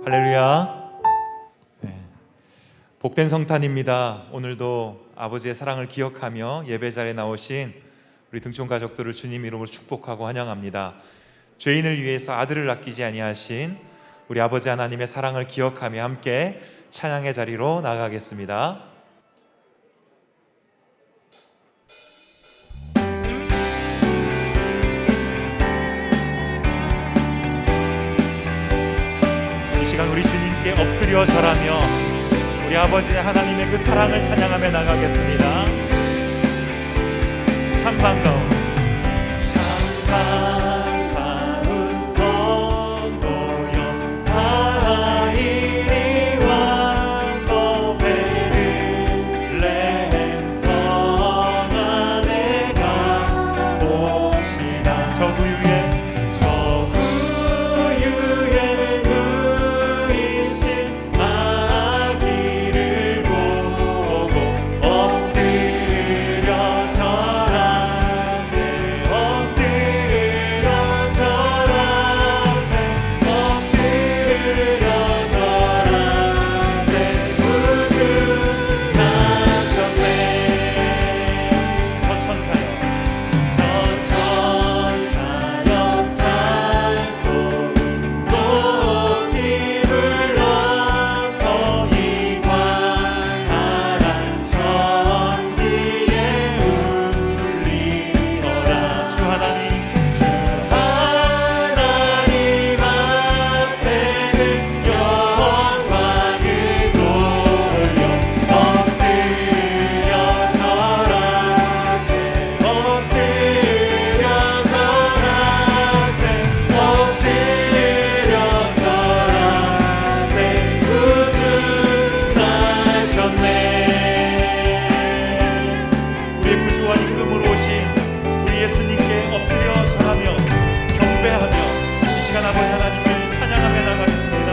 할렐루야. 복된 성탄입니다. 오늘도 아버지의 사랑을 기억하며 예배 자리에 나오신 우리 등촌 가족들을 주님 이름으로 축복하고 환영합니다. 죄인을 위해서 아들을 아끼지 아니하신 우리 아버지 하나님의 사랑을 기억하며 함께 찬양의 자리로 나아가겠습니다. 이 시간 우리 주님께 엎드려 절하며 우리 아버지 하나님의 그 사랑을 찬양하며 나가겠습니다. 참 반가운 성도여 다 이리 와서 베들레헴 성 안에 가봅시다. 저 구유에 누이신 아기를 보고 엎드려 절하세. 엎드려 절하세. 엎드려 절하세. 구주 나셨네. 저 천사여 찬송 높이 불러서 이관하란 천지에 울리어라. 주 하나님 앞에는 영광을 돌려 엎드려 절하세. 엎드려 절하세. 엎드려 절하세. 구주 나셨네. 우리의 구주와 임금으로 오신 우리 예수님께 엎드려 절하며 경배하며 이 시간 아버지 하나님을 찬양하며 나가겠습니다.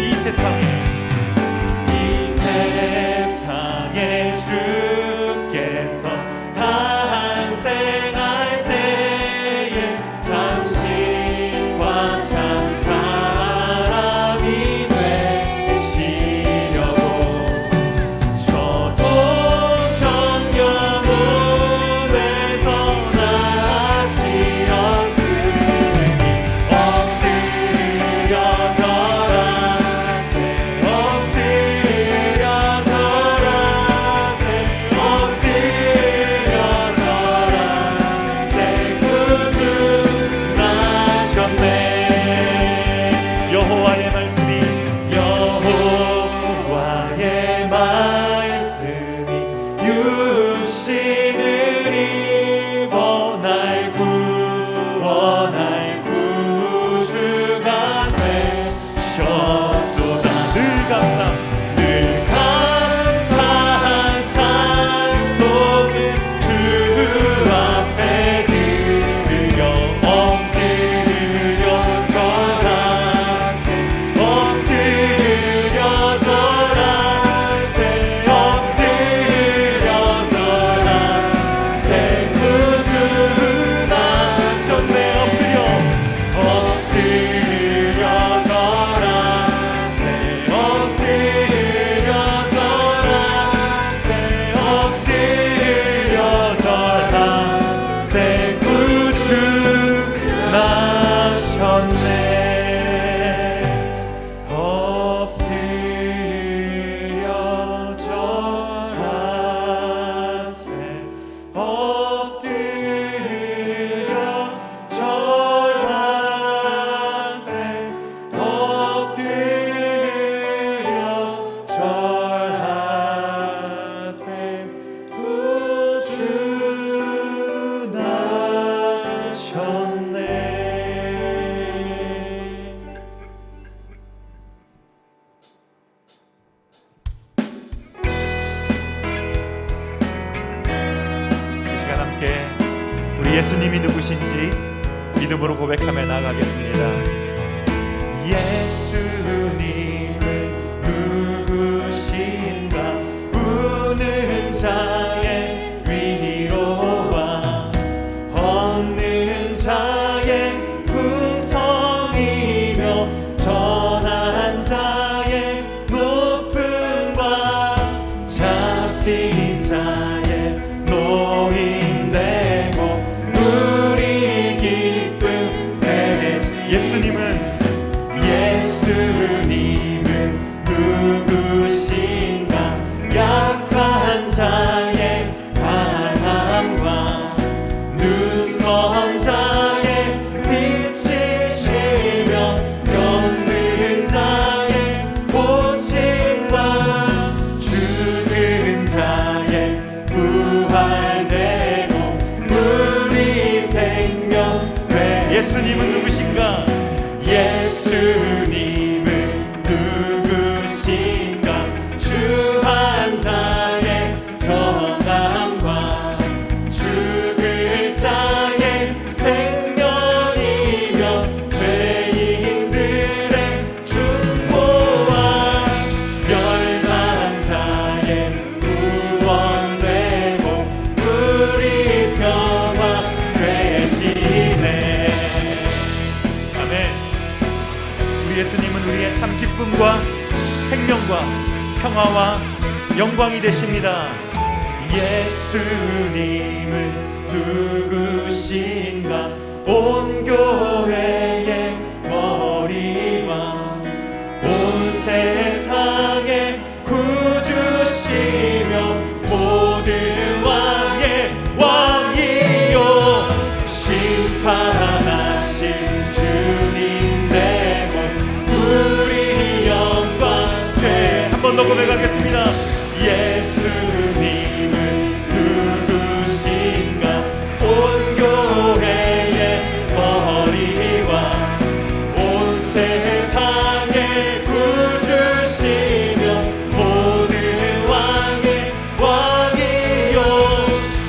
이 세상에 주께서 탄생할 때에 잠시과 참 사람이 되시려고 저도 정령 몸에서 나시었으니 엎드려 절하세. 엎드려 절하세. 엎드려 절하세. 구주 나셨네. 여호와의 말씀이 육신을 입어 날 구원할 구주가 되셨도다. 늘 감사한 찬송을 주 앞에 드려 엎드려 절하세. 엎드려 절하세. 엎드려 절하세. 구주 나셨네. 엎드려 절하세. 엎드려 절하세. 엎드려 절하세. 구주 나셨네. 엎드려 절하세. 엎드려 절하세. 엎드려 절하세. 구주 나셨네. 이 시간 함께 우리 예수님이 누구신지 믿음으로 고백하며 나아가겠습니다. 예수님은 누구신가? 우는 자의 위로와 없는 자의 풍성이 예수님은 누구신가? 약한 자의 강함과 눈먼 자의 빛이시며 병든 자의 고침과 죽은 자의 부활되고 우리 생명 예수님은 누구신가? 예수님은 누구신가? 주한 자의 정함과 죽을 자의 생명이며 죄인들의 중보와 멸망 자의 구원되고 우리 평화 되시네. 아멘. 우리 예수님은 우리의 참 기쁨과 생명과 평화와 영광이 되십니다. 예수님은 누구신가? 온 교회의 머리와 온 세상의 구주시며 모든 왕의 왕이요 심판하실 주님 되고 우리 영광 돼. 한 번 더 고백하겠습니다. 예수님은 누구신가? 온 교회의 머리와 온 세상의 구주시며 모든 왕의 왕이요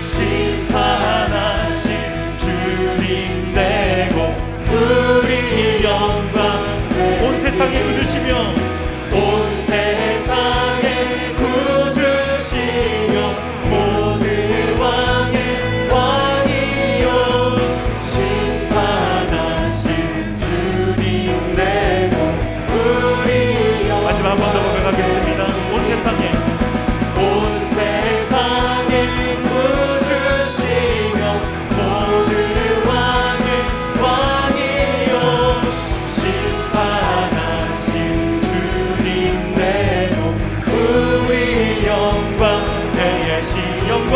심판하신 주님 되고 우리 영광 온 세상의 구주시며 온 세상의 구주시며 모든 왕의 왕이요 심판하신 주님 되고 우리 영광 마지막 한 번 더 고백하겠습니다. 온 세상에 구주시며 모든 왕의 왕이요 심판하신 주님 되고 우리 영광 대신 영광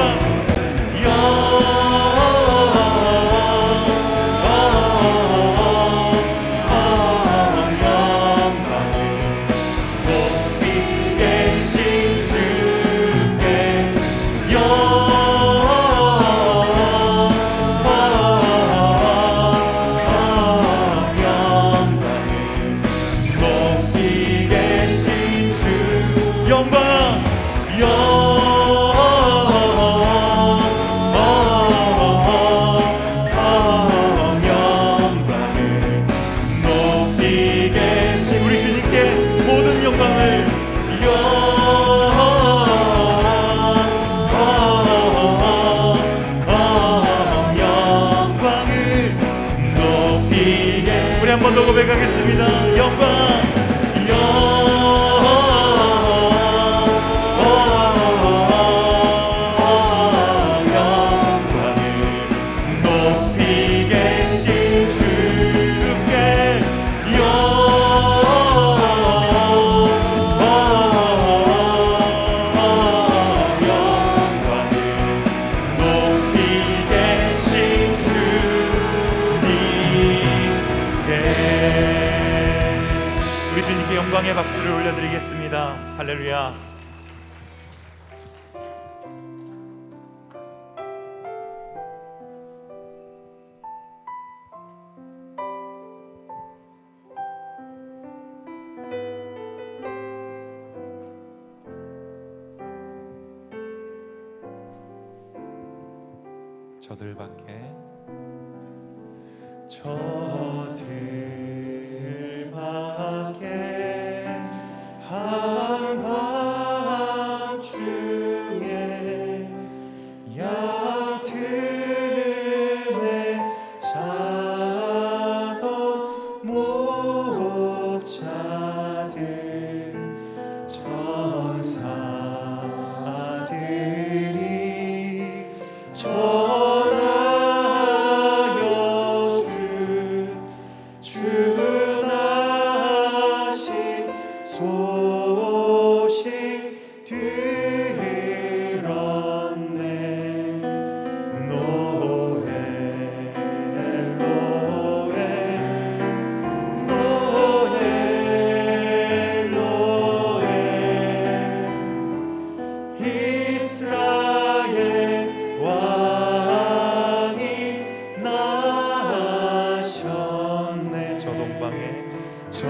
한 번 더 고백하겠습니다. 영광 영광을 높이 계신 주께 영광을 높이 계신 우리 주님께 영광의 박수를 올려드리겠습니다. 할렐루야. 저들밖에 한밤중에 양틈에 자던 목자들 천사들이 전하여 주 저 동방에 저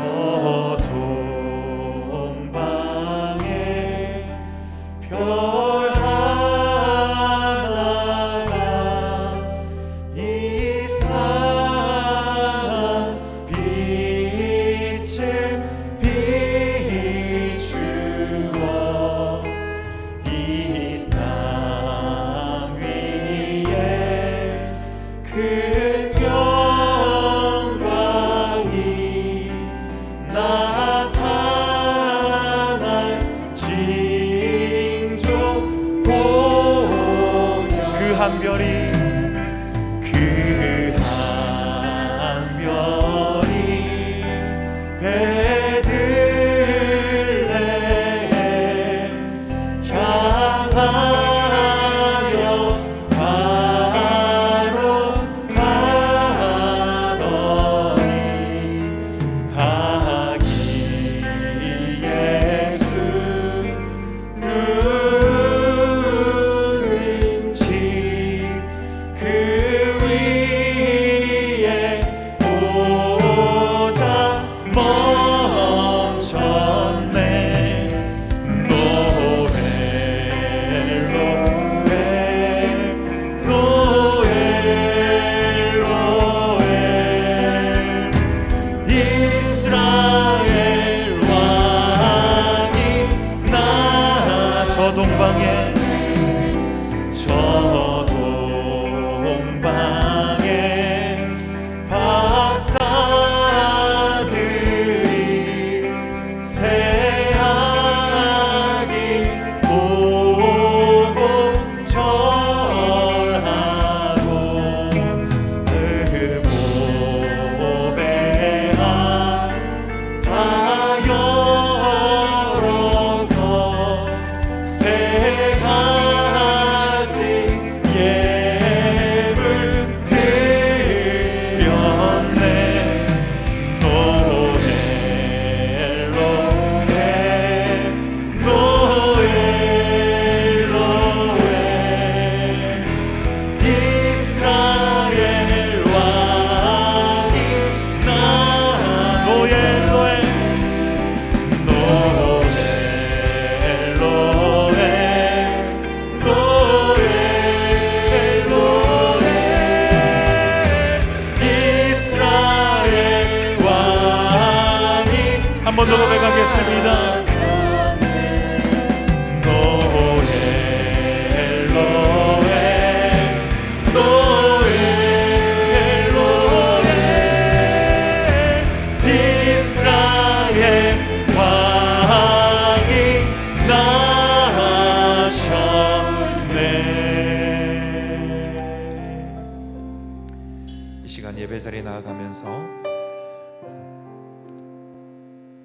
동방에 별 하나가 이상한 빛을 비추어 이 땅 위에 큰 영광이 나타날 징조 보며 그 한 별이 베들레헴 향하여 바로 가더니 아기 예수 누운 집 그 위에 오자 멈췄네. 노엘 노엘 노엘 노엘 이스라엘 왕이 나 저 동방에 저 동방에 박사들이 새하기 보고 절하고 의복배가 다 열어서 세 가지 예물 드렸네. 노엘 노엘 노엘 노엘 이스라엘 왕이 나 노엘 노엘 노엘 노엘 노엘 노엘 이스라엘 왕이 한 번 더 고백하겠습니다. 노엘 노엘 노엘 노엘 이스라엘 왕이 나셨네. 이 시간 예배 자리에 나아가면서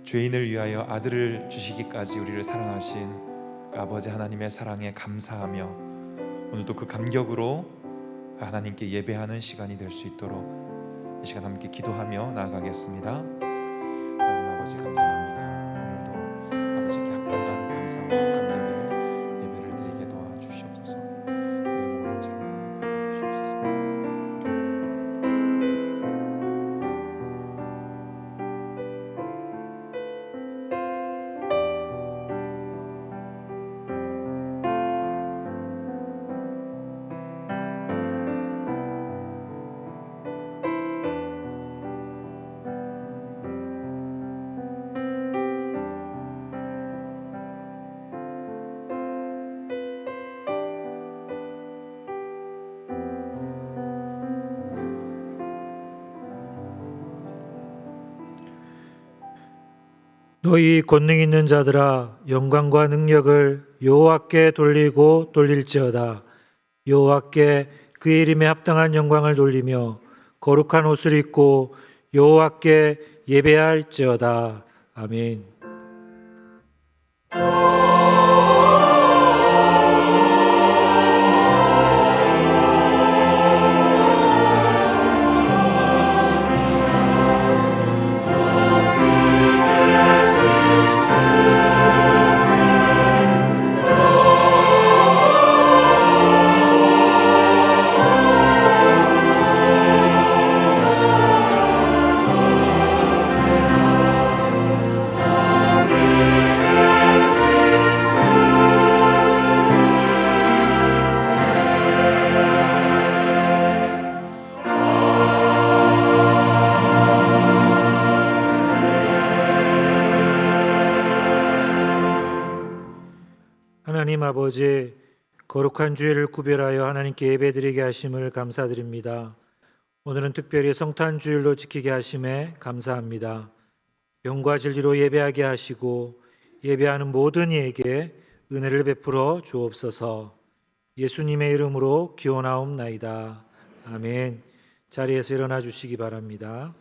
죄인을 위하여 아들을 주시기까지 우리를 사랑하신 그 아버지 하나님의 사랑에 감사하며 오늘도 그 감격으로 하나님께 예배하는 시간이 될 수 있도록 이 시간 함께 기도하며 나아가겠습니다. 하나님 아버지 감사합니다. 오늘도 아버지께 합당한 감사와 감격의 예배를 드리게 도와주시옵소서. 우리의 모든 죄를 주시옵소서. 너희 권능 있는 자들아 영광과 능력을 여호와께 돌리고 돌릴지어다. 여호와께 그의 이름에 합당한 영광을 돌리며 거룩한 옷을 입고 여호와께 예배할지어다. 아멘. 하나님 아버지, 거룩한 주일을 구별하여 하나님께 예배드리게 하심을 감사드립니다. 오늘은 특별히 성탄 주일로 지키게 하심에 감사합니다. 영과 진리로 예배하게 하시고 예배하는 모든 이에게 은혜를 베풀어 주옵소서. 예수님의 이름으로 기원하옵나이다. 아멘. 자리에서 일어나 주시기 바랍니다.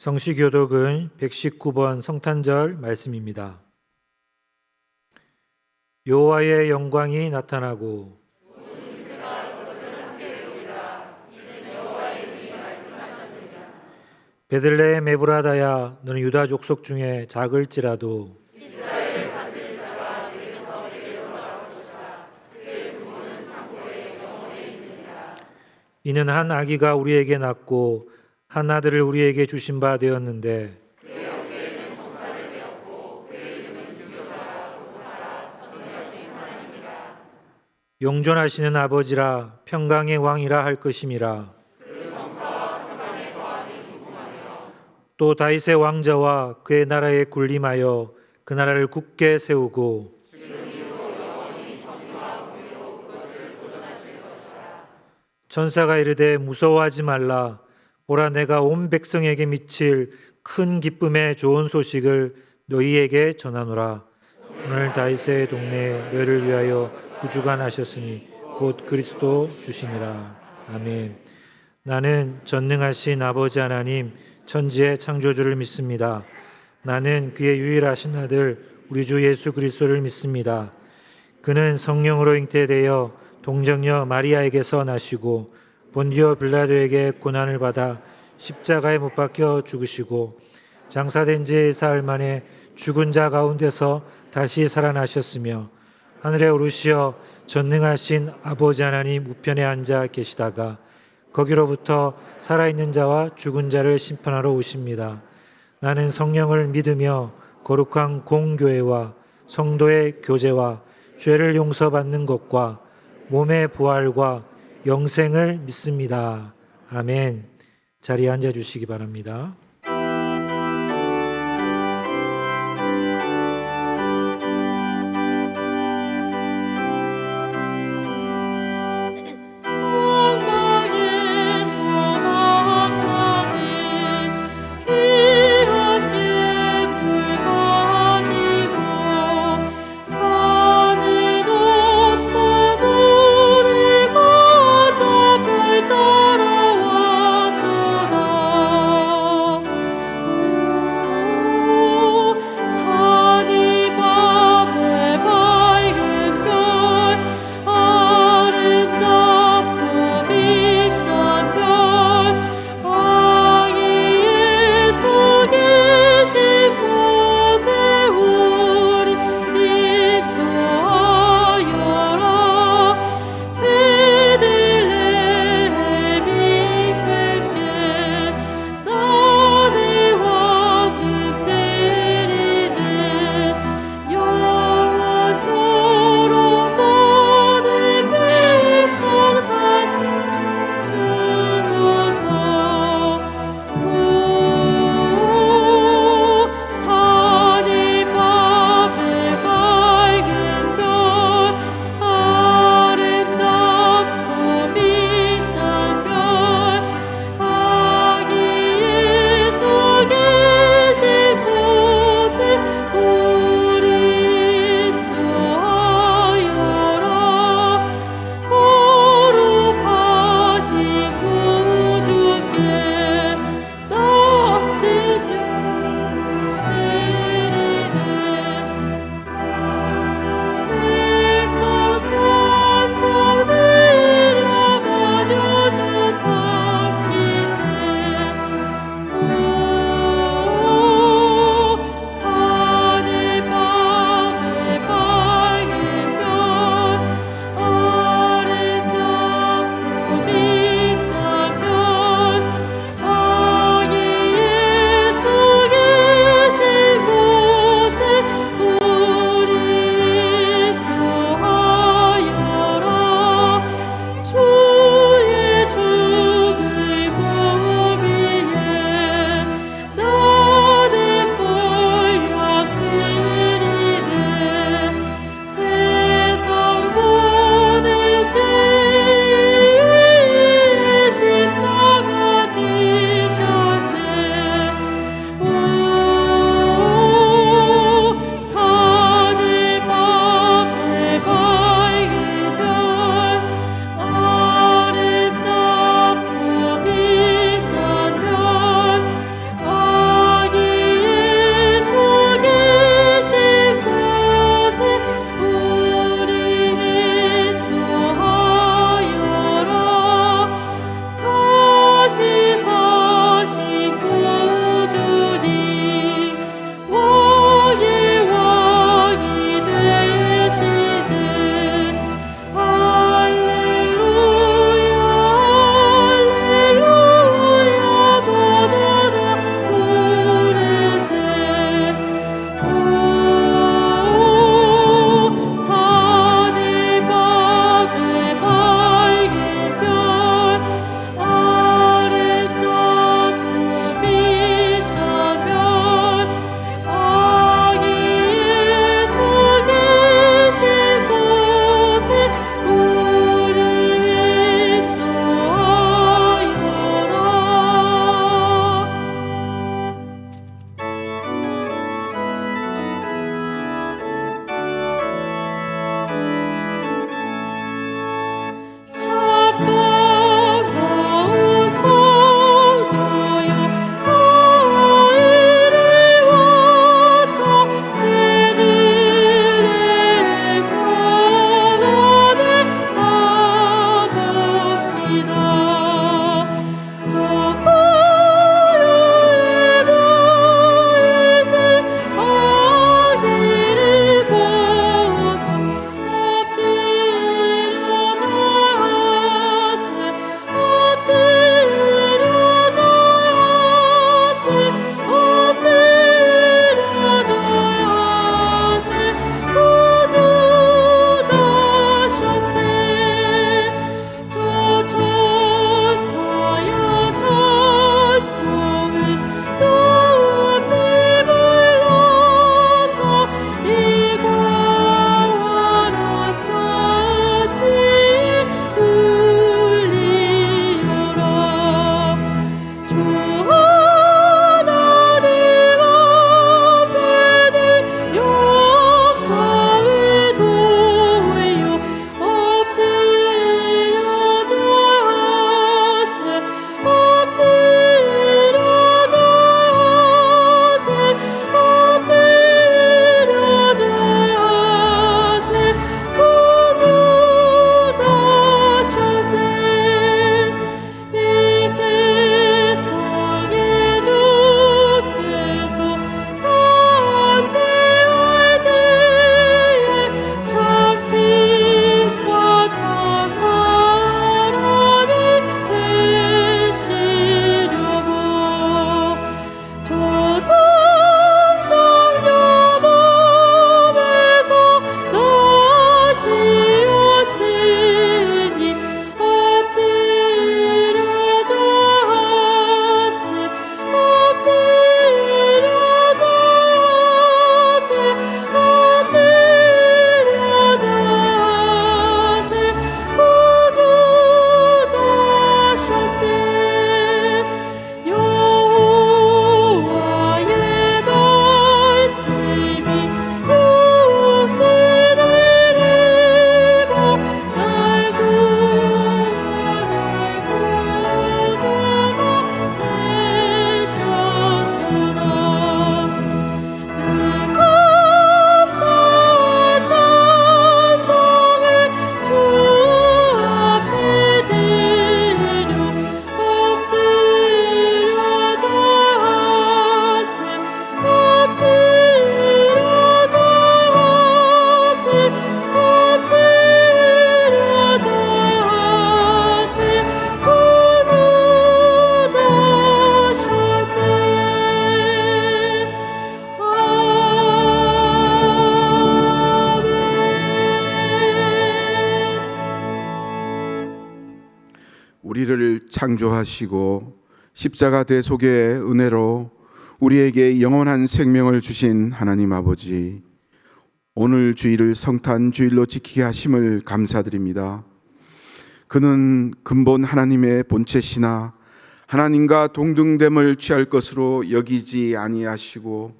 성시교독은 119번 성탄절 말씀입니다. 여호와의 영광이 나타나고 베들레헴 에브라다야, 너는 유다 족속 중에 작을지라도 이는 한 아기가 우리에게 낳고 한 아들을 우리에게 주신 바 되었는데 영존하시는 아버지라 평강의 왕이라 할 것임이라. 또 다윗의 왕자와 그의 나라에 군림하여 그 나라를 굳게 세우고 천사가 이르되 무서워하지 말라. 보라, 내가 온 백성에게 미칠 큰 기쁨의 좋은 소식을 너희에게 전하노라. 오늘 다윗의 동네에 너희를 위하여 구주가 나셨으니 곧 그리스도 주시니라. 아멘. 나는 전능하신 아버지 하나님 천지의 창조주를 믿습니다. 나는 그의 유일하신 아들 우리 주 예수 그리스도를 믿습니다. 그는 성령으로 잉태되어 동정녀 마리아에게서 나시고 본디오 빌라도에게 고난을 받아 십자가에 못 박혀 죽으시고 장사된 지 사흘 만에 죽은 자 가운데서 다시 살아나셨으며 하늘에 오르시어 전능하신 아버지 하나님 우편에 앉아 계시다가 거기로부터 살아있는 자와 죽은 자를 심판하러 오십니다. 나는 성령을 믿으며 거룩한 공교회와 성도의 교제와 죄를 용서받는 것과 몸의 부활과 영생을 믿습니다. 아멘. 자리에 앉아 주시기 바랍니다. 우리를 창조하시고 십자가 대속의 은혜로 우리에게 영원한 생명을 주신 하나님 아버지, 오늘 주일을 성탄 주일로 지키게 하심을 감사드립니다. 그는 근본 하나님의 본체시나 하나님과 동등됨을 취할 것으로 여기지 아니하시고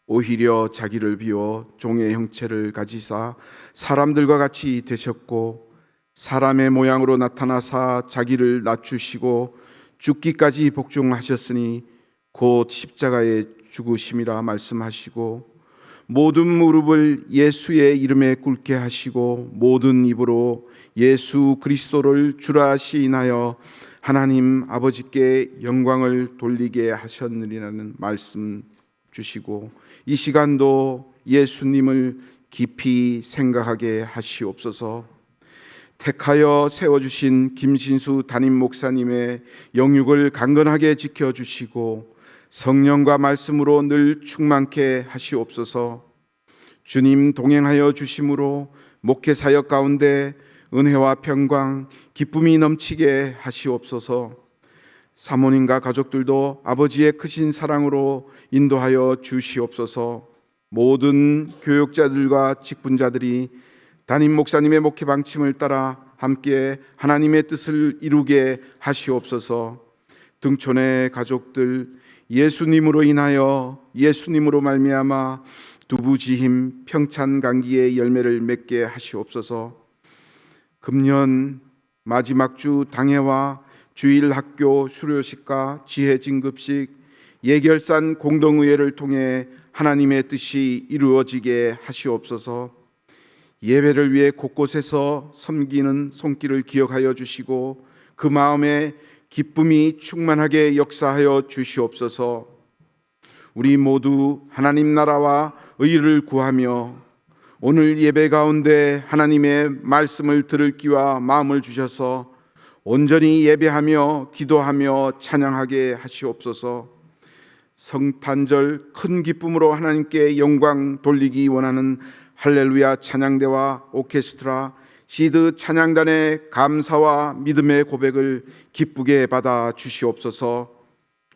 오히려 자기를 비워 종의 형체를 가지사 사람들과 같이 되셨고 사람의 모양으로 나타나사 자기를 낮추시고 죽기까지 복종하셨으니 곧 십자가의 죽으심이라 말씀하시고 모든 무릎을 예수의 이름에 꿇게 하시고 모든 입으로 예수 그리스도를 주라 시인하여 하나님 아버지께 영광을 돌리게 하셨느니라는 말씀 주시고 이 시간도 예수님을 깊이 생각하게 하시옵소서. 택하여 세워주신 김신수 담임 목사님의 영육을 강건하게 지켜주시고 성령과 말씀으로 늘 충만케 하시옵소서. 주님 동행하여 주심으로 목회 사역 가운데 은혜와 평강, 기쁨이 넘치게 하시옵소서. 사모님과 가족들도 아버지의 크신 사랑으로 인도하여 주시옵소서. 모든 교육자들과 직분자들이 담임 목사님의 목회 방침을 따라 함께 하나님의 뜻을 이루게 하시옵소서. 등촌의 가족들 예수님으로 인하여 예수님으로 말미암아 두부지힘 평찬강기의 열매를 맺게 하시옵소서. 금년 마지막 주 당회와 주일 학교 수료식과 지혜 진급식 예결산 공동의회를 통해 하나님의 뜻이 이루어지게 하시옵소서. 예배를 위해 곳곳에서 섬기는 손길을 기억하여 주시고 그 마음에 기쁨이 충만하게 역사하여 주시옵소서. 우리 모두 하나님 나라와 의를 구하며 오늘 예배 가운데 하나님의 말씀을 들을 귀와 마음을 주셔서 온전히 예배하며 기도하며 찬양하게 하시옵소서. 성탄절 큰 기쁨으로 하나님께 영광 돌리기 원하는 할렐루야 찬양대와 오케스트라 시드 찬양단의 감사와 믿음의 고백을 기쁘게 받아 주시옵소서.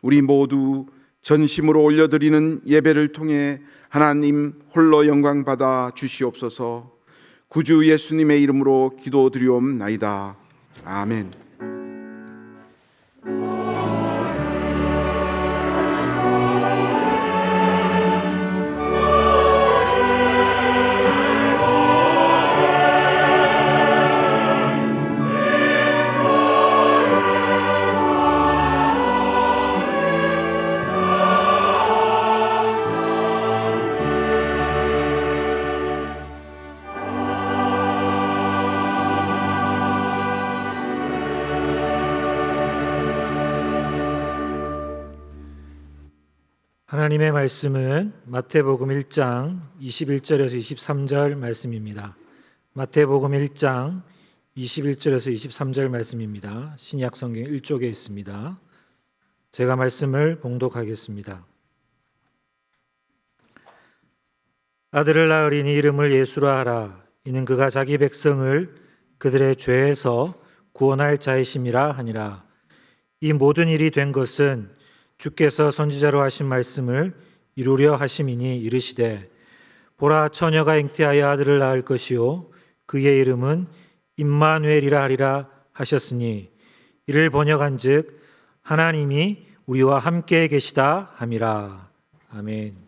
우리 모두 전심으로 올려드리는 예배를 통해 하나님 홀로 영광 받아 주시옵소서. 구주 예수님의 이름으로 기도드리옵나이다. 아멘. 하나님의 말씀은 마태복음 1장 21절에서 23절 말씀입니다. 마태복음 1장 21절에서 23절 말씀입니다. 신약 성경 1쪽에 있습니다. 제가 말씀을 봉독하겠습니다. 아들을 낳으리니 이름을 예수라 하라. 이는 그가 자기 백성을 그들의 죄에서 구원할 자이심이라 하니라. 이 모든 일이 된 것은 주께서 선지자로 하신 말씀을 이루려 하심이니 이르시되 보라 처녀가 잉태하여 아들을 낳을 것이요 그의 이름은 임마누엘이라 하리라 하셨으니 이를 번역한즉 하나님이 우리와 함께 계시다 함이라. 아멘.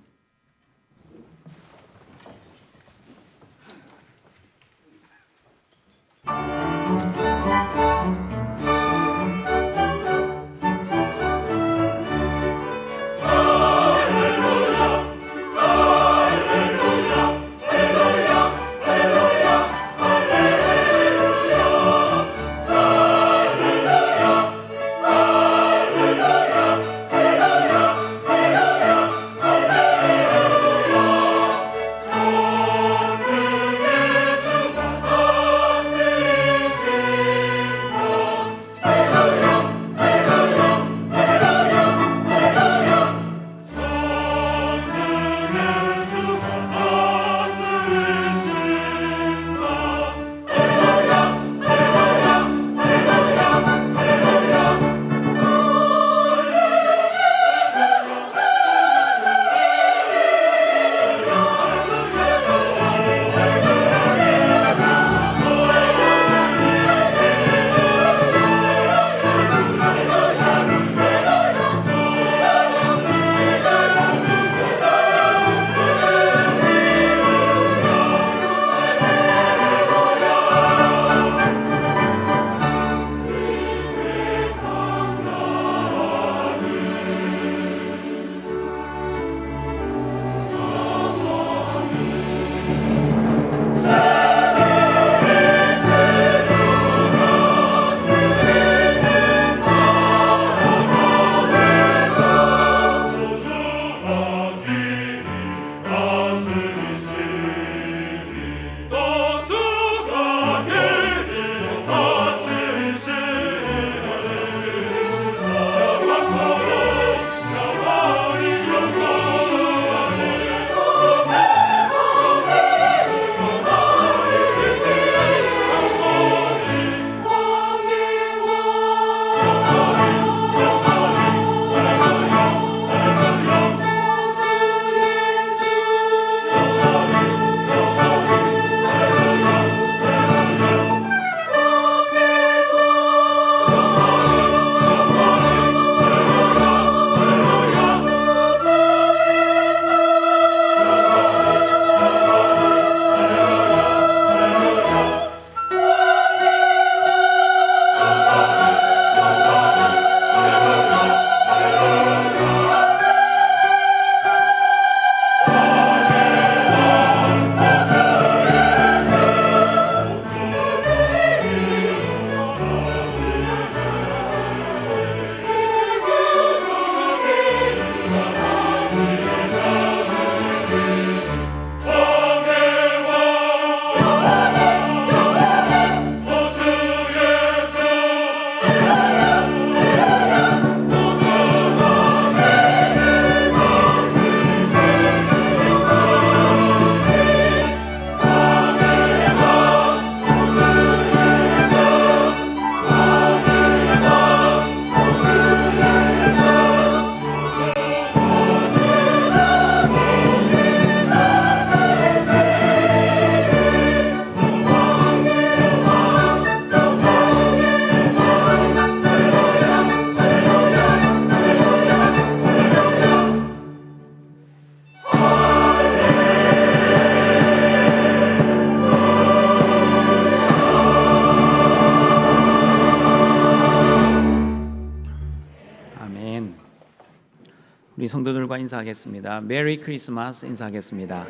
우리 성도들과 인사하겠습니다. 메리 크리스마스 인사하겠습니다.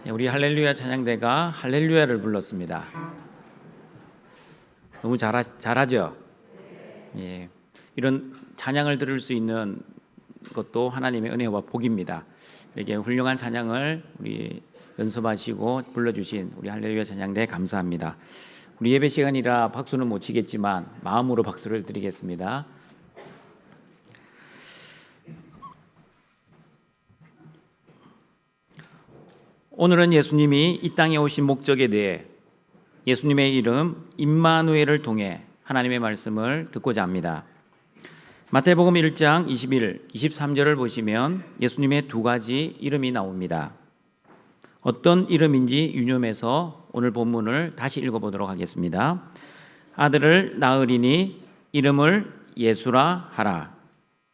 우리 할렐루야 찬양대가 할렐루야를 불렀습니다. 너무 잘하죠? 예, 이런 찬양을 들을 수 있는 것도 하나님의 은혜와 복입니다. 이렇게 훌륭한 찬양을 우리 연습하시고 불러주신 우리 할렐루야 찬양대 감사합니다. 우리 예배 시간이라 박수는 못 치겠지만 마음으로 박수를 드리겠습니다. 오늘은 예수님이 이 땅에 오신 목적에 대해 예수님의 이름 임마누엘을 통해 하나님의 말씀을 듣고자 합니다. 마태복음 1장 21, 23절을 보시면 예수님의 두 가지 이름이 나옵니다. 어떤 이름인지 유념해서 오늘 본문을 다시 읽어보도록 하겠습니다. 아들을 낳으리니 이름을 예수라 하라.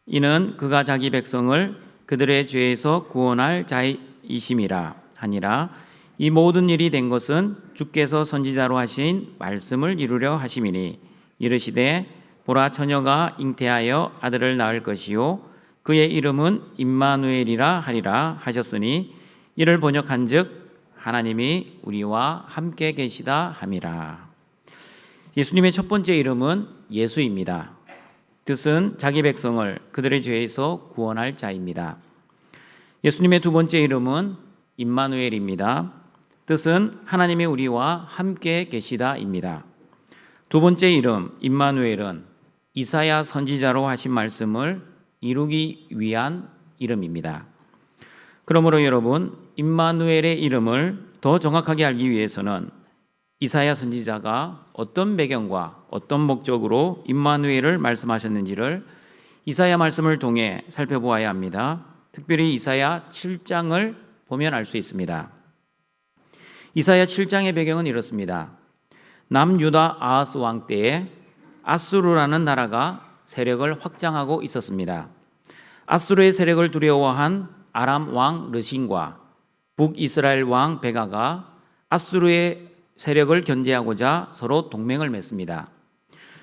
이는 그가 자기 백성을 그들의 죄에서 구원할 자이심이라 하니라. 이 모든 일이 된 것은 주께서 선지자로 하신 말씀을 이루려 하심이니 이르시되 보라 처녀가 잉태하여 아들을 낳을 것이요 그의 이름은 임마누엘이라 하리라 하셨으니 이를 번역한즉 하나님이 우리와 함께 계시다 함이라. 예수님의 첫 번째 이름은 예수입니다. 뜻은 자기 백성을 그들의 죄에서 구원할 자입니다. 예수님의 두 번째 이름은 임마누엘입니다. 뜻은 하나님이 우리와 함께 계시다입니다. 두 번째 이름 임마누엘은 이사야 선지자로 하신 말씀을 이루기 위한 이름입니다. 그러므로 여러분, 임마누엘의 이름을 더 정확하게 알기 위해서는 이사야 선지자가 어떤 배경과 어떤 목적으로 임마누엘을 말씀하셨는지를 이사야 말씀을 통해 살펴보아야 합니다. 특별히 이사야 7장을 보면 알 수 있습니다. 이사야 7장의 배경은 이렇습니다. 남유다 아하스 왕 때에 아수르라는 나라가 세력을 확장하고 있었습니다. 아수르의 세력을 두려워한 아람 왕 르신과 북이스라엘 왕 베가가 아수르의 세력을 견제하고자 서로 동맹을 맺습니다.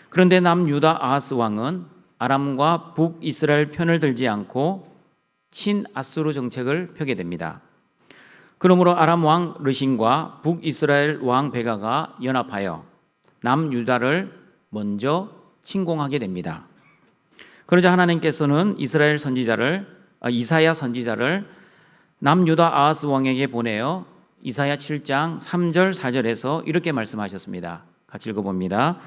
그런데 남유다 아하스 왕은 아람과 북이스라엘 편을 들지 않고 친아수르 정책을 펴게 됩니다. 그러므로 아람 왕 르신과 북이스라엘 왕 베가가 연합하여 남유다를 먼저 침공하게 됩니다. 그러자 하나님께서는 이사야 선지자를 남유다 아하스 왕에게 보내어 이사야 7장 3절 4절에서 이렇게 말씀하셨습니다. 같이 읽어봅니다.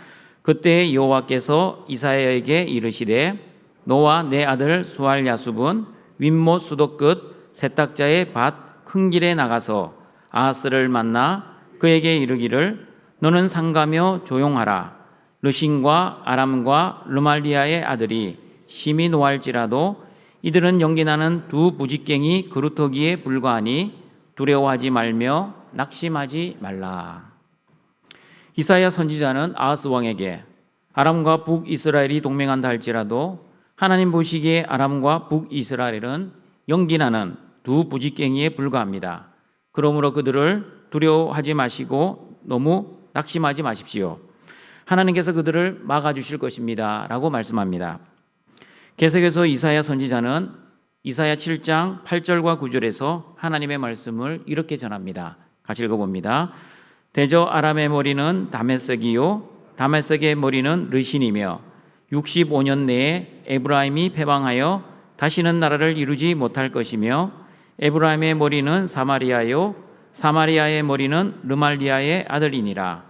그때 여호와께서 이사야에게 이르시되 너와 내 아들 수알야숲은 윗못 수도 끝 세탁자의 밭 큰 길에 나가서 아하스를 만나 그에게 이르기를 너는 상가며 조용하라. 르신과 아람과 르말리아의 아들이 심히 노할지라도 이들은 연기나는 두 부직갱이 그루터기에 불과하니 두려워하지 말며 낙심하지 말라. 이사야 선지자는 아하스 왕에게 아람과 북이스라엘이 동맹한다 할지라도 하나님 보시기에 아람과 북이스라엘은 연기나는 두 부직갱이에 불과합니다. 그러므로 그들을 두려워하지 마시고 너무 낙심하지 마십시오. 하나님께서 그들을 막아주실 것입니다 라고 말씀합니다. 계속해서 이사야 선지자는 이사야 7장 8절과 9절에서 하나님의 말씀을 이렇게 전합니다. 같이 읽어봅니다. 대저 아람의 머리는 다메섹이요 다메섹의 머리는 르신이며 65년 내에 에브라임이 패방하여 다시는 나라를 이루지 못할 것이며 에브라임의 머리는 사마리아요 사마리아의 머리는 르말리아의 아들이니라.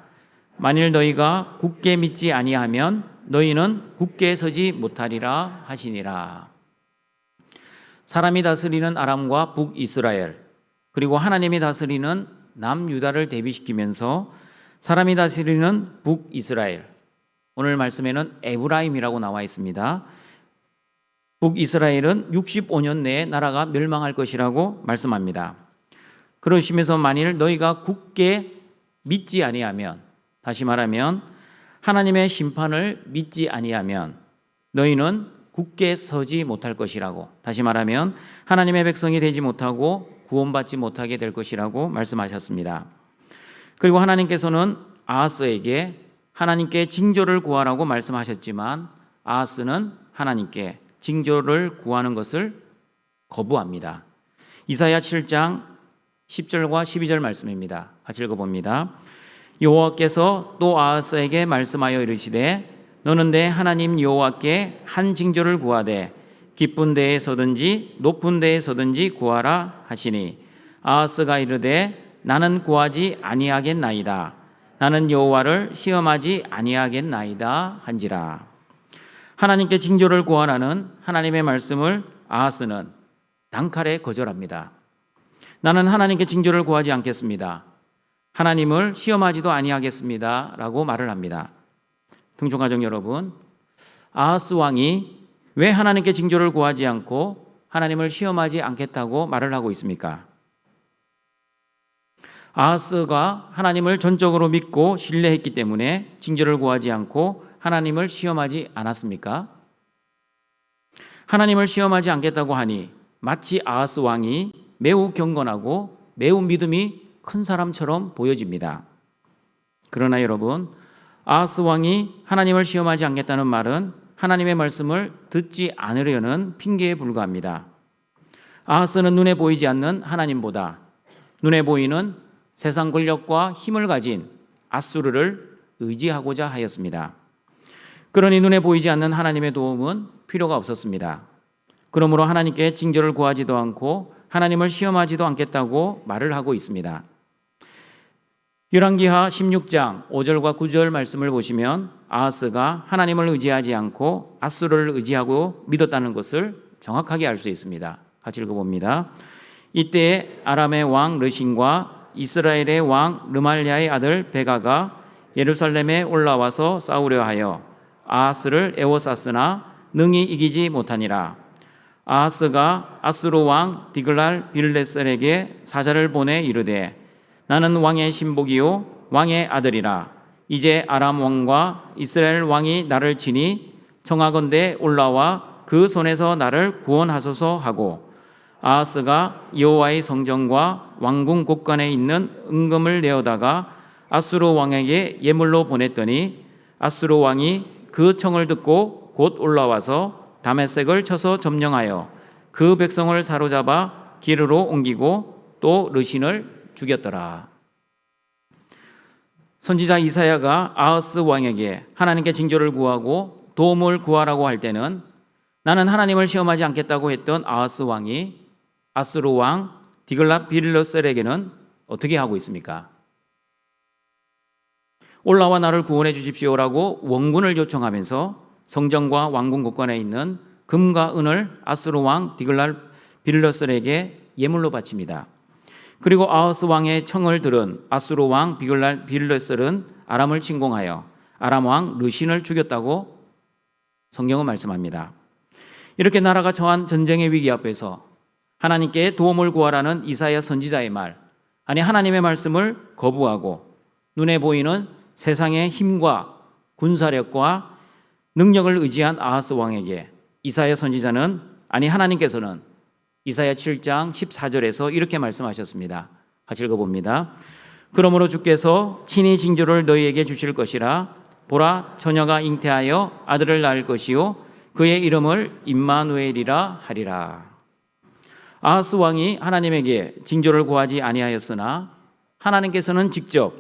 만일 너희가 굳게 믿지 아니하면 너희는 굳게 서지 못하리라 하시니라. 사람이 다스리는 아람과 북이스라엘 그리고 하나님이 다스리는 남유다를 대비시키면서 사람이 다스리는 북이스라엘, 오늘 말씀에는 에브라임이라고 나와 있습니다. 북이스라엘은 65년 내에 나라가 멸망할 것이라고 말씀합니다. 그러시면서 만일 너희가 굳게 믿지 아니하면, 다시 말하면 하나님의 심판을 믿지 아니하면 너희는 굳게 서지 못할 것이라고, 다시 말하면 하나님의 백성이 되지 못하고 구원받지 못하게 될 것이라고 말씀하셨습니다. 그리고 하나님께서는 아하스에게 하나님께 징조를 구하라고 말씀하셨지만 아하스는 하나님께 징조를 구하는 것을 거부합니다. 이사야 7장 10절과 12절 말씀입니다. 같이 읽어봅니다. 여호와께서 또 아하스에게 말씀하여 이르시되 너는 내 하나님 여호와께 한 징조를 구하되 깊은 데에 서든지 높은 데에 서든지 구하라 하시니 아하스가 이르되 나는 구하지 아니하겠나이다. 나는 여호와를 시험하지 아니하겠나이다 한지라. 하나님께 징조를 구하라는 하나님의 말씀을 아하스는 단칼에 거절합니다. 나는 하나님께 징조를 구하지 않겠습니다. 하나님을 시험하지도 아니하겠습니다. 라고 말을 합니다. 등촌가족 여러분, 아하스 왕이 왜 하나님께 징조를 구하지 않고 하나님을 시험하지 않겠다고 말을 하고 있습니까? 아하스가 하나님을 전적으로 믿고 신뢰했기 때문에 징조를 구하지 않고 하나님을 시험하지 않았습니까? 하나님을 시험하지 않겠다고 하니 마치 아하스 왕이 매우 경건하고 매우 믿음이 큰 사람처럼 보여집니다. 그러나 여러분, 아하스 왕이 하나님을 시험하지 않겠다는 말은 하나님의 말씀을 듣지 않으려는 핑계에 불과합니다. 아하스는 눈에 보이지 않는 하나님보다 눈에 보이는 세상 권력과 힘을 가진 아수르를 의지하고자 하였습니다. 그러니 눈에 보이지 않는 하나님의 도움은 필요가 없었습니다. 그러므로 하나님께 징조를 구하지도 않고 하나님을 시험하지도 않겠다고 말을 하고 있습니다. 열왕기하 16장 5절과 9절 말씀을 보시면 아하스가 하나님을 의지하지 않고 아수르를 의지하고 믿었다는 것을 정확하게 알 수 있습니다. 같이 읽어봅니다. 이때 아람의 왕 르신과 이스라엘의 왕 르말랴의 아들 베가가 예루살렘에 올라와서 싸우려 하여 아하스를 에워쌌으나 능히 이기지 못하니라. 아하스가 아수르 왕 디글랄 빌레셀에게 사자를 보내 이르되 나는 왕의 신복이요 왕의 아들이라. 이제 아람 왕과 이스라엘 왕이 나를 치니 청하건대 올라와 그 손에서 나를 구원하소서 하고 아하스가 여호와의 성전과 왕궁 곳간에 있는 은금을 내어다가 아수르 왕에게 예물로 보냈더니 아수르 왕이 그 청을 듣고 곧 올라와서 다메섹을 쳐서 점령하여 그 백성을 사로잡아 기르로 옮기고 또 르신을 죽였더라. 선지자 이사야가 아하스 왕에게 하나님께 징조를 구하고 도움을 구하라고 할 때는 나는 하나님을 시험하지 않겠다고 했던 아하스 왕이 아수르 왕 디글랏 빌레셀에게는 어떻게 하고 있습니까? 올라와 나를 구원해 주십시오라고 원군을 요청하면서 성전과 왕궁 곳간에 있는 금과 은을 아수르 왕 디글랏 빌레셀에게 예물로 바칩니다. 그리고 아하스 왕의 청을 들은 아수르 왕 디글랏 빌레셀은 아람을 침공하여 아람 왕 르신을 죽였다고 성경은 말씀합니다. 이렇게 나라가 처한 전쟁의 위기 앞에서 하나님께 도움을 구하라는 이사야 선지자의 말, 아니 하나님의 말씀을 거부하고 눈에 보이는 세상의 힘과 군사력과 능력을 의지한 아하스 왕에게 이사야 선지자는, 아니 하나님께서는 이사야 7장 14절에서 이렇게 말씀하셨습니다. 같이 읽어봅니다. 그러므로 주께서 친히 징조를 너희에게 주실 것이라. 보라, 처녀가 잉태하여 아들을 낳을 것이요 그의 이름을 임마누엘이라 하리라. 아하스 왕이 하나님에게 징조를 구하지 아니하였으나 하나님께서는 직접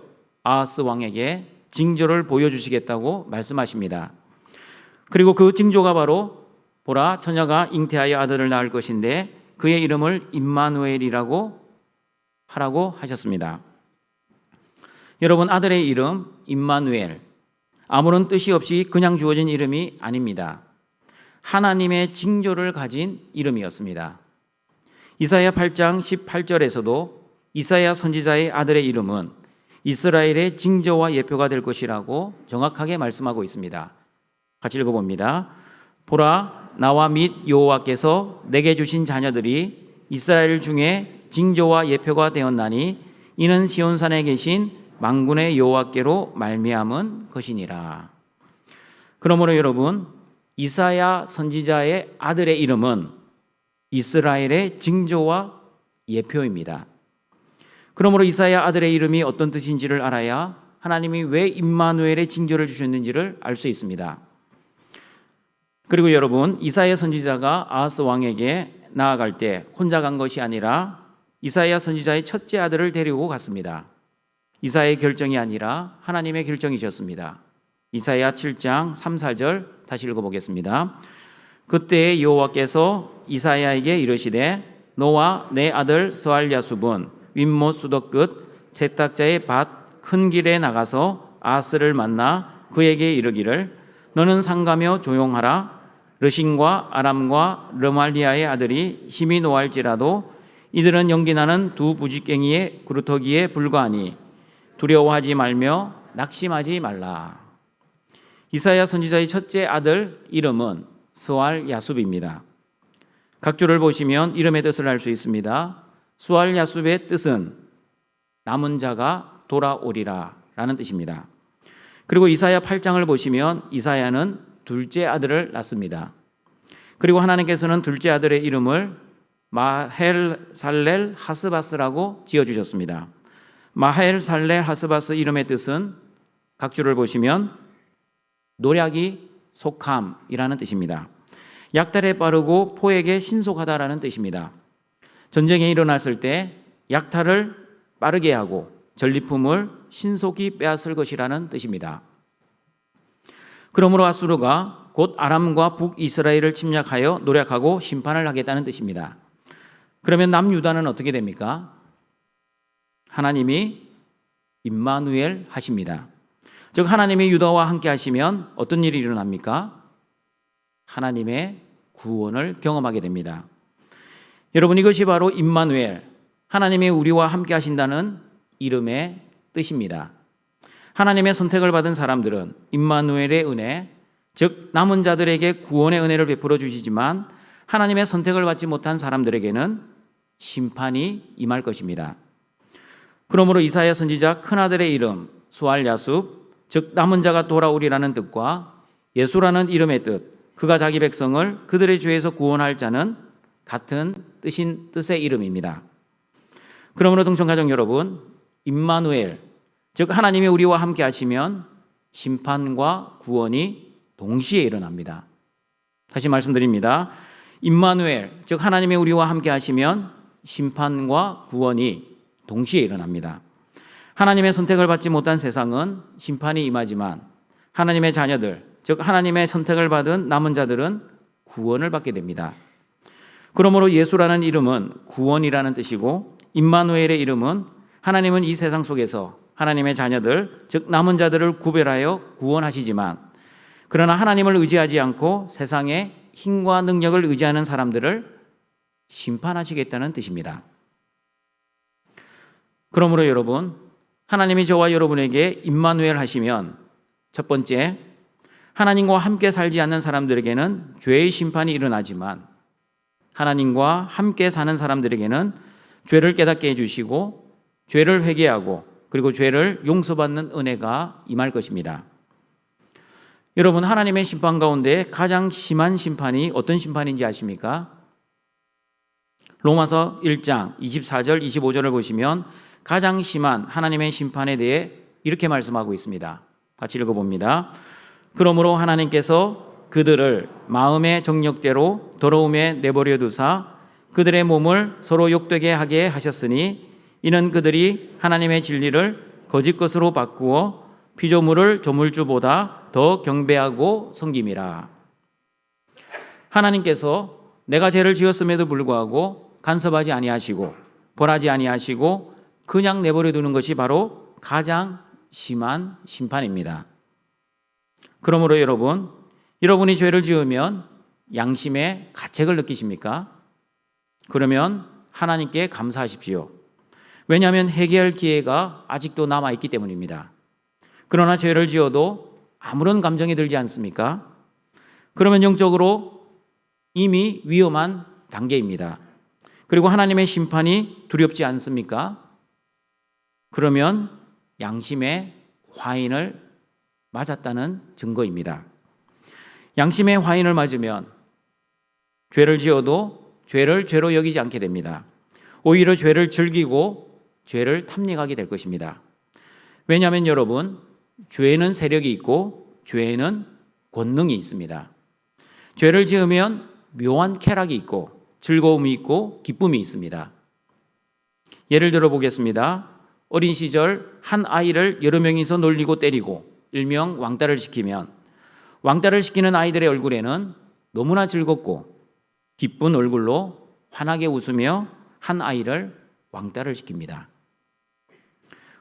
아하스 왕에게 징조를 보여주시겠다고 말씀하십니다. 그리고 그 징조가 바로 보라, 처녀가 잉태하여 아들을 낳을 것인데 그의 이름을 임마누엘이라고 하라고 하셨습니다. 여러분, 아들의 이름 임마누엘, 아무런 뜻이 없이 그냥 주어진 이름이 아닙니다. 하나님의 징조를 가진 이름이었습니다. 이사야 8장 18절에서도 이사야 선지자의 아들의 이름은 이스라엘의 징조와 예표가 될 것이라고 정확하게 말씀하고 있습니다. 같이 읽어봅니다. 보라, 나와 및 여호와께서 내게 주신 자녀들이 이스라엘 중에 징조와 예표가 되었나니 이는 시온산에 계신 만군의 여호와께로 말미암은 것이니라. 그러므로 여러분, 이사야 선지자의 아들의 이름은 이스라엘의 징조와 예표입니다. 그러므로 이사야 아들의 이름이 어떤 뜻인지를 알아야 하나님이 왜 임마누엘의 징조를 주셨는지를 알 수 있습니다. 그리고 여러분, 이사야 선지자가 아하스 왕에게 나아갈 때 혼자 간 것이 아니라 이사야 선지자의 첫째 아들을 데리고 갔습니다. 이사야의 결정이 아니라 하나님의 결정이셨습니다. 이사야 7장 3, 4절 다시 읽어보겠습니다. 그때 여호와께서 이사야에게 이르시되 너와 내 아들 스알야숲은 윗못 수도 끝 세탁자의 밭 큰 길에 나가서 아하스를 만나 그에게 이르기를 너는 상가며 조용하라. 르신과 아람과 르말리아의 아들이 심히 노할지라도 이들은 연기나는 두 부지깽이의 그루터기에 불과하니 두려워하지 말며 낙심하지 말라. 이사야 선지자의 첫째 아들 이름은 스알야숲입니다. 각주를 보시면 이름의 뜻을 알 수 있습니다. 스알야숲의 뜻은 남은 자가 돌아오리라 라는 뜻입니다. 그리고 이사야 8장을 보시면 이사야는 둘째 아들을 낳습니다. 그리고 하나님께서는 둘째 아들의 이름을 마헬살렐 하스바스라고 지어주셨습니다. 마헬살렐 하스바스 이름의 뜻은 각주를 보시면 노략이 속함이라는 뜻입니다. 약탈에 빠르고 포에게 신속하다라는 뜻입니다. 전쟁이 일어났을 때 약탈을 빠르게 하고 전리품을 신속히 빼앗을 것이라는 뜻입니다. 그러므로 아수르가 곧 아람과 북이스라엘을 침략하여 노략하고 심판을 하겠다는 뜻입니다. 그러면 남유다는 어떻게 됩니까? 하나님이 임마누엘 하십니다. 즉 하나님이 유다와 함께 하시면 어떤 일이 일어납니까? 하나님의 구원을 경험하게 됩니다. 여러분, 이것이 바로 임마누엘, 하나님이 우리와 함께 하신다는 이름의 뜻입니다. 하나님의 선택을 받은 사람들은 임마누엘의 은혜, 즉 남은 자들에게 구원의 은혜를 베풀어 주시지만 하나님의 선택을 받지 못한 사람들에게는 심판이 임할 것입니다. 그러므로 이사야 선지자 큰아들의 이름 스알야숲, 즉 남은 자가 돌아오리라는 뜻과 예수라는 이름의 뜻, 그가 자기 백성을 그들의 죄에서 구원할 자는 같은 뜻의 이름입니다. 그러므로 동청가족 여러분, 임마누엘, 즉 하나님이 우리와 함께 하시면 심판과 구원이 동시에 일어납니다. 다시 말씀드립니다. 임마누엘, 즉 하나님이 우리와 함께 하시면 심판과 구원이 동시에 일어납니다. 하나님의 선택을 받지 못한 세상은 심판이 임하지만 하나님의 자녀들, 즉 하나님의 선택을 받은 남은 자들은 구원을 받게 됩니다. 그러므로 예수라는 이름은 구원이라는 뜻이고 임마누엘의 이름은 하나님은 이 세상 속에서 하나님의 자녀들, 즉 남은 자들을 구별하여 구원하시지만 그러나 하나님을 의지하지 않고 세상의 힘과 능력을 의지하는 사람들을 심판하시겠다는 뜻입니다. 그러므로 여러분, 하나님이 저와 여러분에게 임마누엘 하시면 첫 번째, 하나님과 함께 살지 않는 사람들에게는 죄의 심판이 일어나지만 하나님과 함께 사는 사람들에게는 죄를 깨닫게 해주시고 죄를 회개하고 그리고 죄를 용서받는 은혜가 임할 것입니다. 여러분, 하나님의 심판 가운데 가장 심한 심판이 어떤 심판인지 아십니까? 로마서 1장 24절 25절을 보시면 가장 심한 하나님의 심판에 대해 이렇게 말씀하고 있습니다. 같이 읽어봅니다. 그러므로 하나님께서 그들을 마음의 정욕대로 더러움에 내버려 두사 그들의 몸을 서로 욕되게 하게 하셨으니 이는 그들이 하나님의 진리를 거짓 것으로 바꾸어 피조물을 조물주보다 더 경배하고 섬김이라. 하나님께서 내가 죄를 지었음에도 불구하고 간섭하지 아니하시고 벌하지 아니하시고 그냥 내버려 두는 것이 바로 가장 심한 심판입니다. 그러므로 여러분이 죄를 지으면 양심의 가책을 느끼십니까? 그러면 하나님께 감사하십시오. 왜냐하면 회개할 기회가 아직도 남아있기 때문입니다. 그러나 죄를 지어도 아무런 감정이 들지 않습니까? 그러면 영적으로 이미 위험한 단계입니다. 그리고 하나님의 심판이 두렵지 않습니까? 그러면 양심의 화인을 맞았다는 증거입니다. 양심의 화인을 맞으면 죄를 지어도 죄를 죄로 여기지 않게 됩니다. 오히려 죄를 즐기고 죄를 탐닉하게 될 것입니다. 왜냐하면 여러분, 죄에는 세력이 있고 죄에는 권능이 있습니다. 죄를 지으면 묘한 쾌락이 있고 즐거움이 있고 기쁨이 있습니다. 예를 들어 보겠습니다. 어린 시절 한 아이를 여러 명이서 놀리고 때리고 일명 왕따를 시키면 왕따를 시키는 아이들의 얼굴에는 너무나 즐겁고 기쁜 얼굴로 환하게 웃으며 한 아이를 왕따를 시킵니다.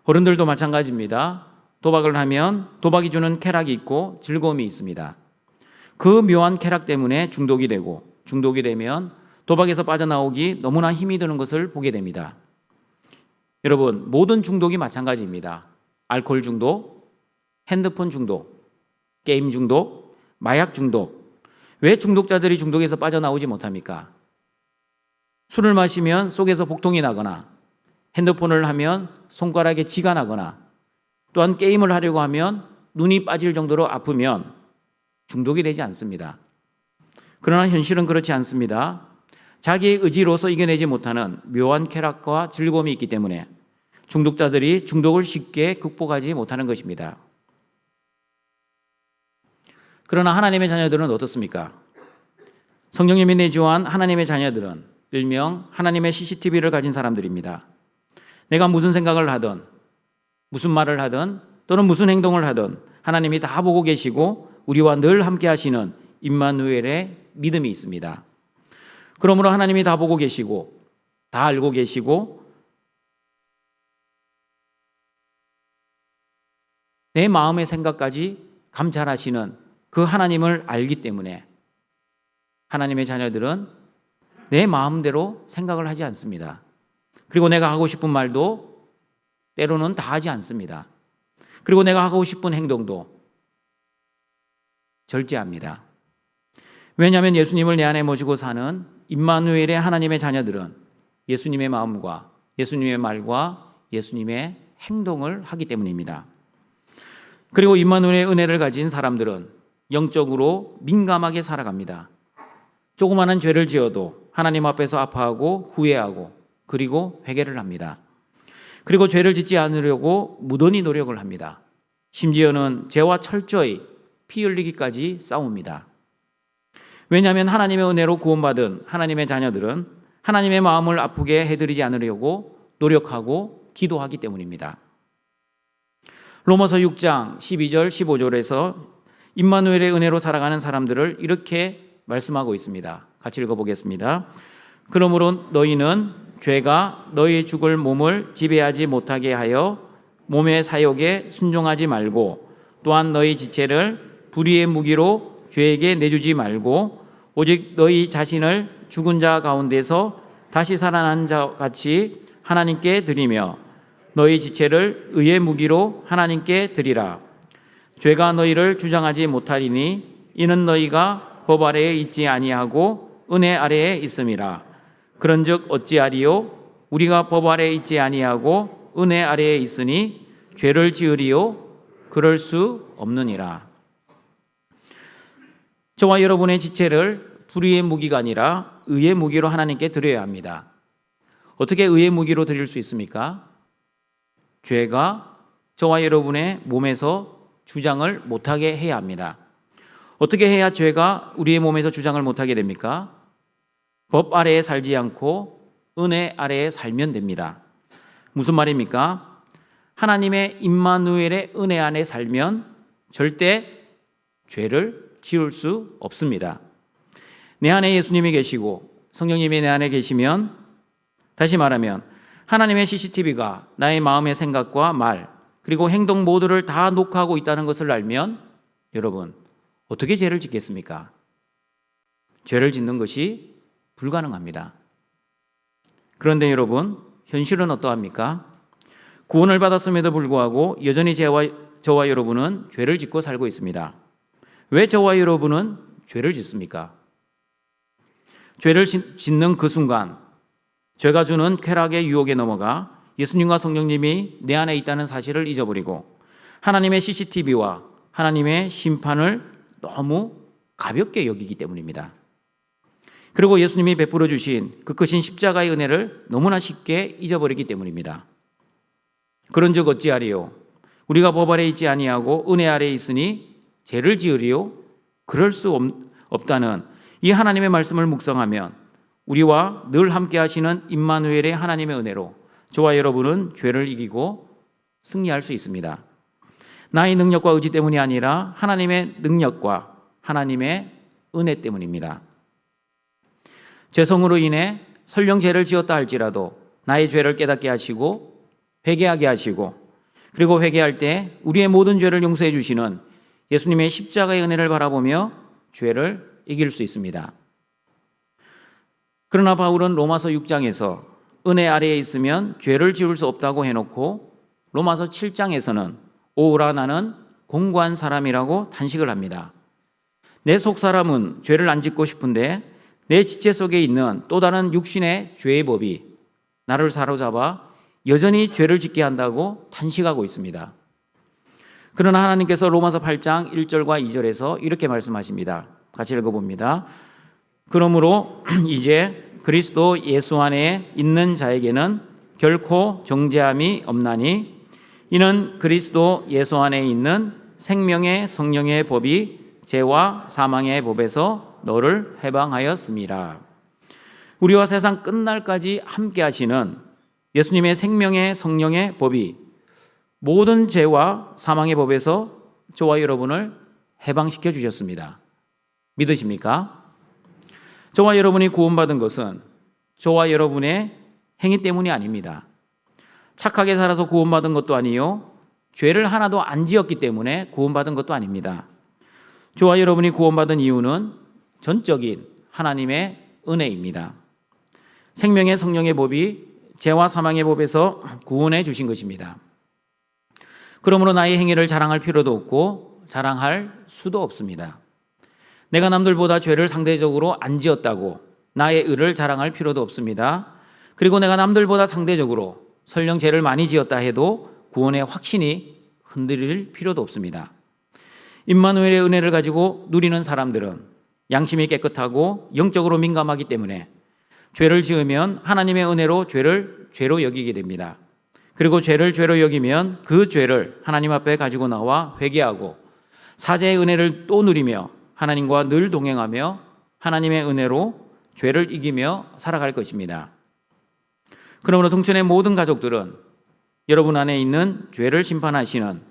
어른들도 마찬가지입니다. 도박을 하면 도박이 주는 쾌락이 있고 즐거움이 있습니다. 그 묘한 쾌락 때문에 중독이 되고 중독이 되면 도박에서 빠져나오기 너무나 힘이 드는 것을 보게 됩니다. 여러분, 모든 중독이 마찬가지입니다. 알코올 중독, 핸드폰 중독, 게임 중독, 마약 중독. 왜 중독자들이 중독에서 빠져나오지 못합니까? 술을 마시면 속에서 복통이 나거나 핸드폰을 하면 손가락에 쥐가 나거나 또한 게임을 하려고 하면 눈이 빠질 정도로 아프면 중독이 되지 않습니다. 그러나 현실은 그렇지 않습니다. 자기의 의지로서 이겨내지 못하는 묘한 쾌락과 즐거움이 있기 때문에 중독자들이 중독을 쉽게 극복하지 못하는 것입니다. 그러나 하나님의 자녀들은 어떻습니까? 성령님이 내주한 하나님의 자녀들은 일명 하나님의 CCTV를 가진 사람들입니다. 내가 무슨 생각을 하든 무슨 말을 하든 또는 무슨 행동을 하든 하나님이 다 보고 계시고 우리와 늘 함께 하시는 임마누엘의 믿음이 있습니다. 그러므로 하나님이 다 보고 계시고 다 알고 계시고 내 마음의 생각까지 감찰하시는 그 하나님을 알기 때문에 하나님의 자녀들은 내 마음대로 생각을 하지 않습니다. 그리고 내가 하고 싶은 말도 때로는 다 하지 않습니다. 그리고 내가 하고 싶은 행동도 절제합니다. 왜냐하면 예수님을 내 안에 모시고 사는 임마누엘의 하나님의 자녀들은 예수님의 마음과 예수님의 말과 예수님의 행동을 하기 때문입니다. 그리고 임마누엘의 은혜를 가진 사람들은 영적으로 민감하게 살아갑니다. 조그마한 죄를 지어도 하나님 앞에서 아파하고 후회하고 그리고 회개를 합니다. 그리고 죄를 짓지 않으려고 무던히 노력을 합니다. 심지어는 죄와 철저히 피 흘리기까지 싸웁니다. 왜냐하면 하나님의 은혜로 구원받은 하나님의 자녀들은 하나님의 마음을 아프게 해드리지 않으려고 노력하고 기도하기 때문입니다. 로마서 6장 12절 15절에서 임마누엘의 은혜로 살아가는 사람들을 이렇게 말씀하고 있습니다. 같이 읽어보겠습니다. 그러므로 너희는 죄가 너희 죽을 몸을 지배하지 못하게 하여 몸의 사욕에 순종하지 말고 또한 너희 지체를 불의의 무기로 죄에게 내주지 말고 오직 너희 자신을 죽은 자 가운데서 다시 살아난 자 같이 하나님께 드리며 너희 지체를 의의 무기로 하나님께 드리라. 죄가 너희를 주장하지 못하리니 이는 너희가 법 아래에 있지 아니하고 은혜 아래에 있음이라. 그런즉 어찌하리요? 우리가 법 아래에 있지 아니하고 은혜 아래에 있으니 죄를 지으리요? 그럴 수 없느니라. 저와 여러분의 지체를 불의의 무기가 아니라 의의 무기로 하나님께 드려야 합니다. 어떻게 의의 무기로 드릴 수 있습니까? 죄가 저와 여러분의 몸에서 주장을 못하게 해야 합니다. 어떻게 해야 죄가 우리의 몸에서 주장을 못하게 됩니까? 법 아래에 살지 않고 은혜 아래에 살면 됩니다. 무슨 말입니까? 하나님의 임마누엘의 은혜 안에 살면 절대 죄를 지을 수 없습니다. 내 안에 예수님이 계시고 성령님이 내 안에 계시면, 다시 말하면 하나님의 CCTV가 나의 마음의 생각과 말 그리고 행동 모두를 다 녹화하고 있다는 것을 알면 여러분 어떻게 죄를 짓겠습니까? 죄를 짓는 것이 불가능합니다. 그런데 여러분, 현실은 어떠합니까? 구원을 받았음에도 불구하고 여전히 저와 여러분은 죄를 짓고 살고 있습니다. 왜 저와 여러분은 죄를 짓습니까? 죄를 짓는 그 순간 죄가 주는 쾌락의 유혹에 넘어가 예수님과 성령님이 내 안에 있다는 사실을 잊어버리고 하나님의 CCTV와 하나님의 심판을 너무 가볍게 여기기 때문입니다. 그리고 예수님이 베풀어 주신 그 크신 십자가의 은혜를 너무나 쉽게 잊어버리기 때문입니다. 그런즉 어찌하리요? 우리가 법 아래 있지 아니하고 은혜 아래 있으니 죄를 지으리요? 그럴 수 없다는 이 하나님의 말씀을 묵상하면 우리와 늘 함께 하시는 임마누엘의 하나님의 은혜로 저와 여러분은 죄를 이기고 승리할 수 있습니다. 나의 능력과 의지 때문이 아니라 하나님의 능력과 하나님의 은혜 때문입니다. 죄성으로 인해 설령 죄를 지었다 할지라도 나의 죄를 깨닫게 하시고 회개하게 하시고 그리고 회개할 때 우리의 모든 죄를 용서해 주시는 예수님의 십자가의 은혜를 바라보며 죄를 이길 수 있습니다. 그러나 바울은 로마서 6장에서 은혜 아래에 있으면 죄를 지을 수 없다고 해놓고 로마서 7장에서는 오라 나는 공고한 사람이라고 탄식을 합니다. 내 속사람은 죄를 안 짓고 싶은데 내 지체 속에 있는 또 다른 육신의 죄의 법이 나를 사로잡아 여전히 죄를 짓게 한다고 탄식하고 있습니다. 그러나 하나님께서 로마서 8장 1절과 2절에서 이렇게 말씀하십니다. 같이 읽어봅니다. 그러므로 이제 그리스도 예수 안에 있는 자에게는 결코 정죄함이 없나니 이는 그리스도 예수 안에 있는 생명의 성령의 법이 죄와 사망의 법에서 너를 해방하였습니다. 우리와 세상 끝날까지 함께 하시는 예수님의 생명의 성령의 법이 모든 죄와 사망의 법에서 저와 여러분을 해방시켜 주셨습니다. 믿으십니까? 저와 여러분이 구원받은 것은 저와 여러분의 행위 때문이 아닙니다. 착하게 살아서 구원받은 것도 아니요, 죄를 하나도 안 지었기 때문에 구원받은 것도 아닙니다. 저와 여러분이 구원받은 이유는 전적인 하나님의 은혜입니다. 생명의 성령의 법이 죄와 사망의 법에서 구원해 주신 것입니다. 그러므로 나의 행위를 자랑할 필요도 없고 자랑할 수도 없습니다. 내가 남들보다 죄를 상대적으로 안 지었다고 나의 의를 자랑할 필요도 없습니다. 그리고 내가 남들보다 상대적으로 설령 죄를 많이 지었다 해도 구원의 확신이 흔들릴 필요도 없습니다. 임마누엘의 은혜를 가지고 누리는 사람들은 양심이 깨끗하고 영적으로 민감하기 때문에 죄를 지으면 하나님의 은혜로 죄를 죄로 여기게 됩니다. 그리고 죄를 죄로 여기면 그 죄를 하나님 앞에 가지고 나와 회개하고 사죄의 은혜를 또 누리며 하나님과 늘 동행하며 하나님의 은혜로 죄를 이기며 살아갈 것입니다. 그러므로 동천의 모든 가족들은 여러분 안에 있는 죄를 심판하시는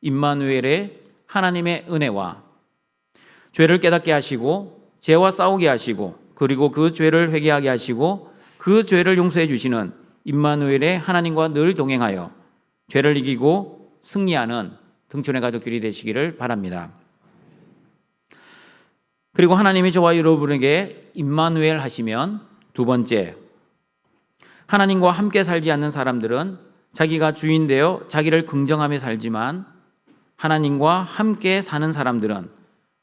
임마누엘의 하나님의 은혜와 죄를 깨닫게 하시고 죄와 싸우게 하시고 그리고 그 죄를 회개하게 하시고 그 죄를 용서해 주시는 임마누엘의 하나님과 늘 동행하여 죄를 이기고 승리하는 등촌의 가족들이 되시기를 바랍니다. 그리고 하나님이 저와 여러분에게 임마누엘 하시면 두 번째, 하나님과 함께 살지 않는 사람들은 자기가 주인 되어 자기를 긍정하며 살지만 하나님과 함께 사는 사람들은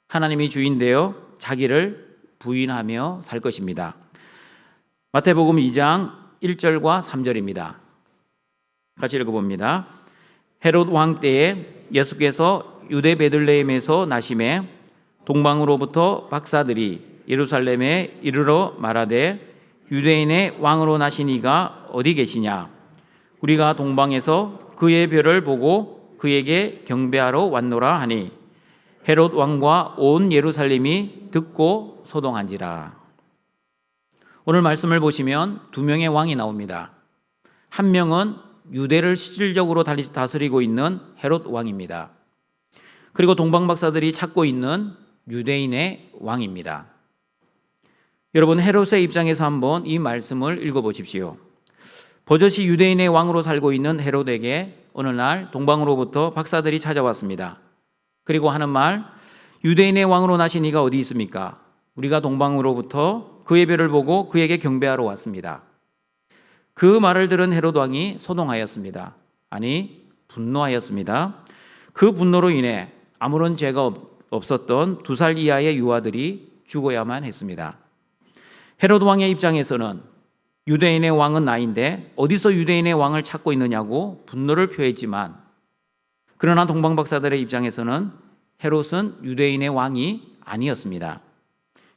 하나님이 주인 되어 자기를 부인하며 살 것입니다. 마태복음 2장 1절과 3절입니다. 같이 읽어봅니다. 헤롯 왕 때에 예수께서 유대 베들레헴에서 나심에 동방으로부터 박사들이 예루살렘에 이르러 말하되 유대인의 왕으로 나신 이가 어디 계시냐? 우리가 동방에서 그의 별을 보고 그에게 경배하러 왔노라 하니 헤롯 왕과 온 예루살렘이 듣고 소동한지라. 오늘 말씀을 보시면 두 명의 왕이 나옵니다. 한 명은 유대를 실질적으로 다스리고 있는 헤롯 왕입니다. 그리고 동방 박사들이 찾고 있는 유대인의 왕입니다. 여러분, 헤롯의 입장에서 한번 이 말씀을 읽어보십시오. 버젓이 유대인의 왕으로 살고 있는 헤롯에게 어느 날 동방으로부터 박사들이 찾아왔습니다. 그리고 하는 말, 유대인의 왕으로 나신 이가 어디 있습니까? 우리가 동방으로부터 그의 별을 보고 그에게 경배하러 왔습니다. 그 말을 들은 헤롯 왕이 소동하였습니다. 아니, 분노하였습니다. 그 분노로 인해 아무런 죄가 없었던 2살 이하의 유아들이 죽어야만 했습니다. 헤롯 왕의 입장에서는 유대인의 왕은 나인데 어디서 유대인의 왕을 찾고 있느냐고 분노를 표했지만, 그러나 동방 박사들의 입장에서는 헤롯은 유대인의 왕이 아니었습니다.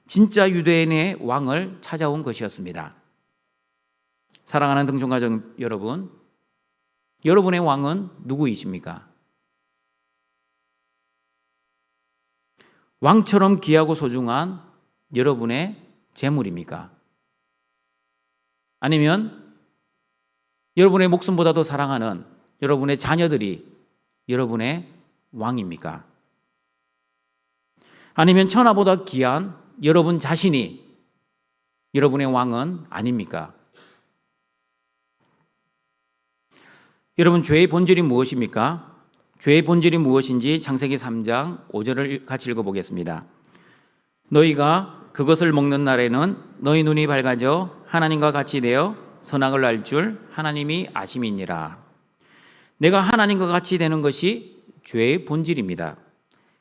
진짜 유대인의 왕을 찾아온 것이었습니다. 사랑하는 등촌가족 여러분, 여러분의 왕은 누구이십니까? 왕처럼 귀하고 소중한 여러분의 재물입니까? 아니면 여러분의 목숨보다도 사랑하는 여러분의 자녀들이 여러분의 왕입니까? 아니면 천하보다 귀한 여러분 자신이 여러분의 왕은 아닙니까? 여러분, 죄의 본질이 무엇입니까? 죄의 본질이 무엇인지 창세기 3장 5절을 같이 읽어보겠습니다. 너희가 그것을 먹는 날에는 너희 눈이 밝아져 하나님과 같이 되어 선악을 알 줄 하나님이 아심이니라. 내가 하나님과 같이 되는 것이 죄의 본질입니다.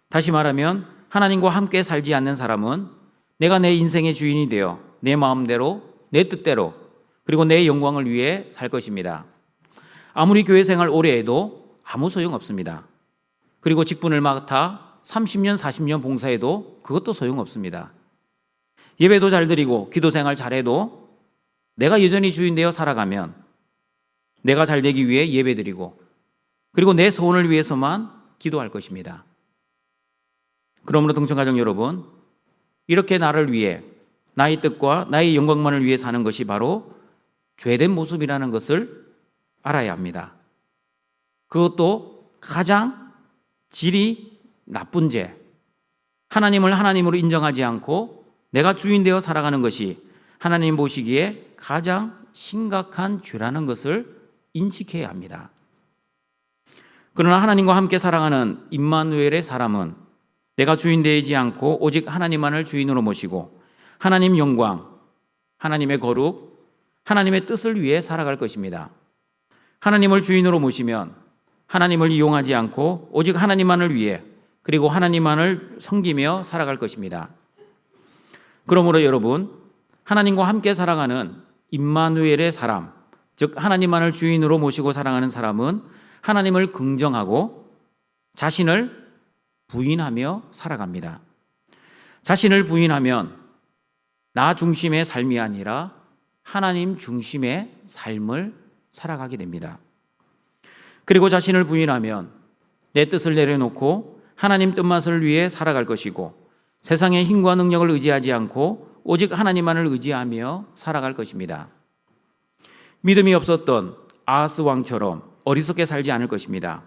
다시 말하면 하나님과 함께 살지 않는 사람은 내가 내 인생의 주인이 되어 내 마음대로, 내 뜻대로, 그리고 내 영광을 위해 살 것입니다. 아무리 교회 생활 오래 해도 아무 소용없습니다. 그리고 직분을 맡아 30년, 40년 봉사해도 그것도 소용없습니다. 예배도 잘 드리고 기도 생활 잘해도 내가 여전히 주인 되어 살아가면 내가 잘 되기 위해 예배 드리고 그리고 내 소원을 위해서만 기도할 것입니다. 그러므로 동청가족 여러분, 이렇게 나를 위해 나의 뜻과 나의 영광만을 위해 사는 것이 바로 죄된 모습이라는 것을 알아야 합니다. 그것도 가장 질이 나쁜 죄, 하나님을 하나님으로 인정하지 않고 내가 주인 되어 살아가는 것이 하나님 보시기에 가장 심각한 죄라는 것을 인식해야 합니다. 그러나 하나님과 함께 살아가는 임마누엘의 사람은 내가 주인 되지 않고 오직 하나님만을 주인으로 모시고 하나님 영광, 하나님의 거룩, 하나님의 뜻을 위해 살아갈 것입니다. 하나님을 주인으로 모시면 하나님을 이용하지 않고 오직 하나님만을 위해 그리고 하나님만을 섬기며 살아갈 것입니다. 그러므로 여러분, 하나님과 함께 살아가는 임마누엘의 사람, 즉 하나님만을 주인으로 모시고 살아가는 사람은 하나님을 긍정하고 자신을 부인하며 살아갑니다. 자신을 부인하면 나 중심의 삶이 아니라 하나님 중심의 삶을 살아가게 됩니다. 그리고 자신을 부인하면 내 뜻을 내려놓고 하나님 뜻만을 위해 살아갈 것이고 세상의 힘과 능력을 의지하지 않고 오직 하나님만을 의지하며 살아갈 것입니다. 믿음이 없었던 아하스 왕처럼 어리석게 살지 않을 것입니다.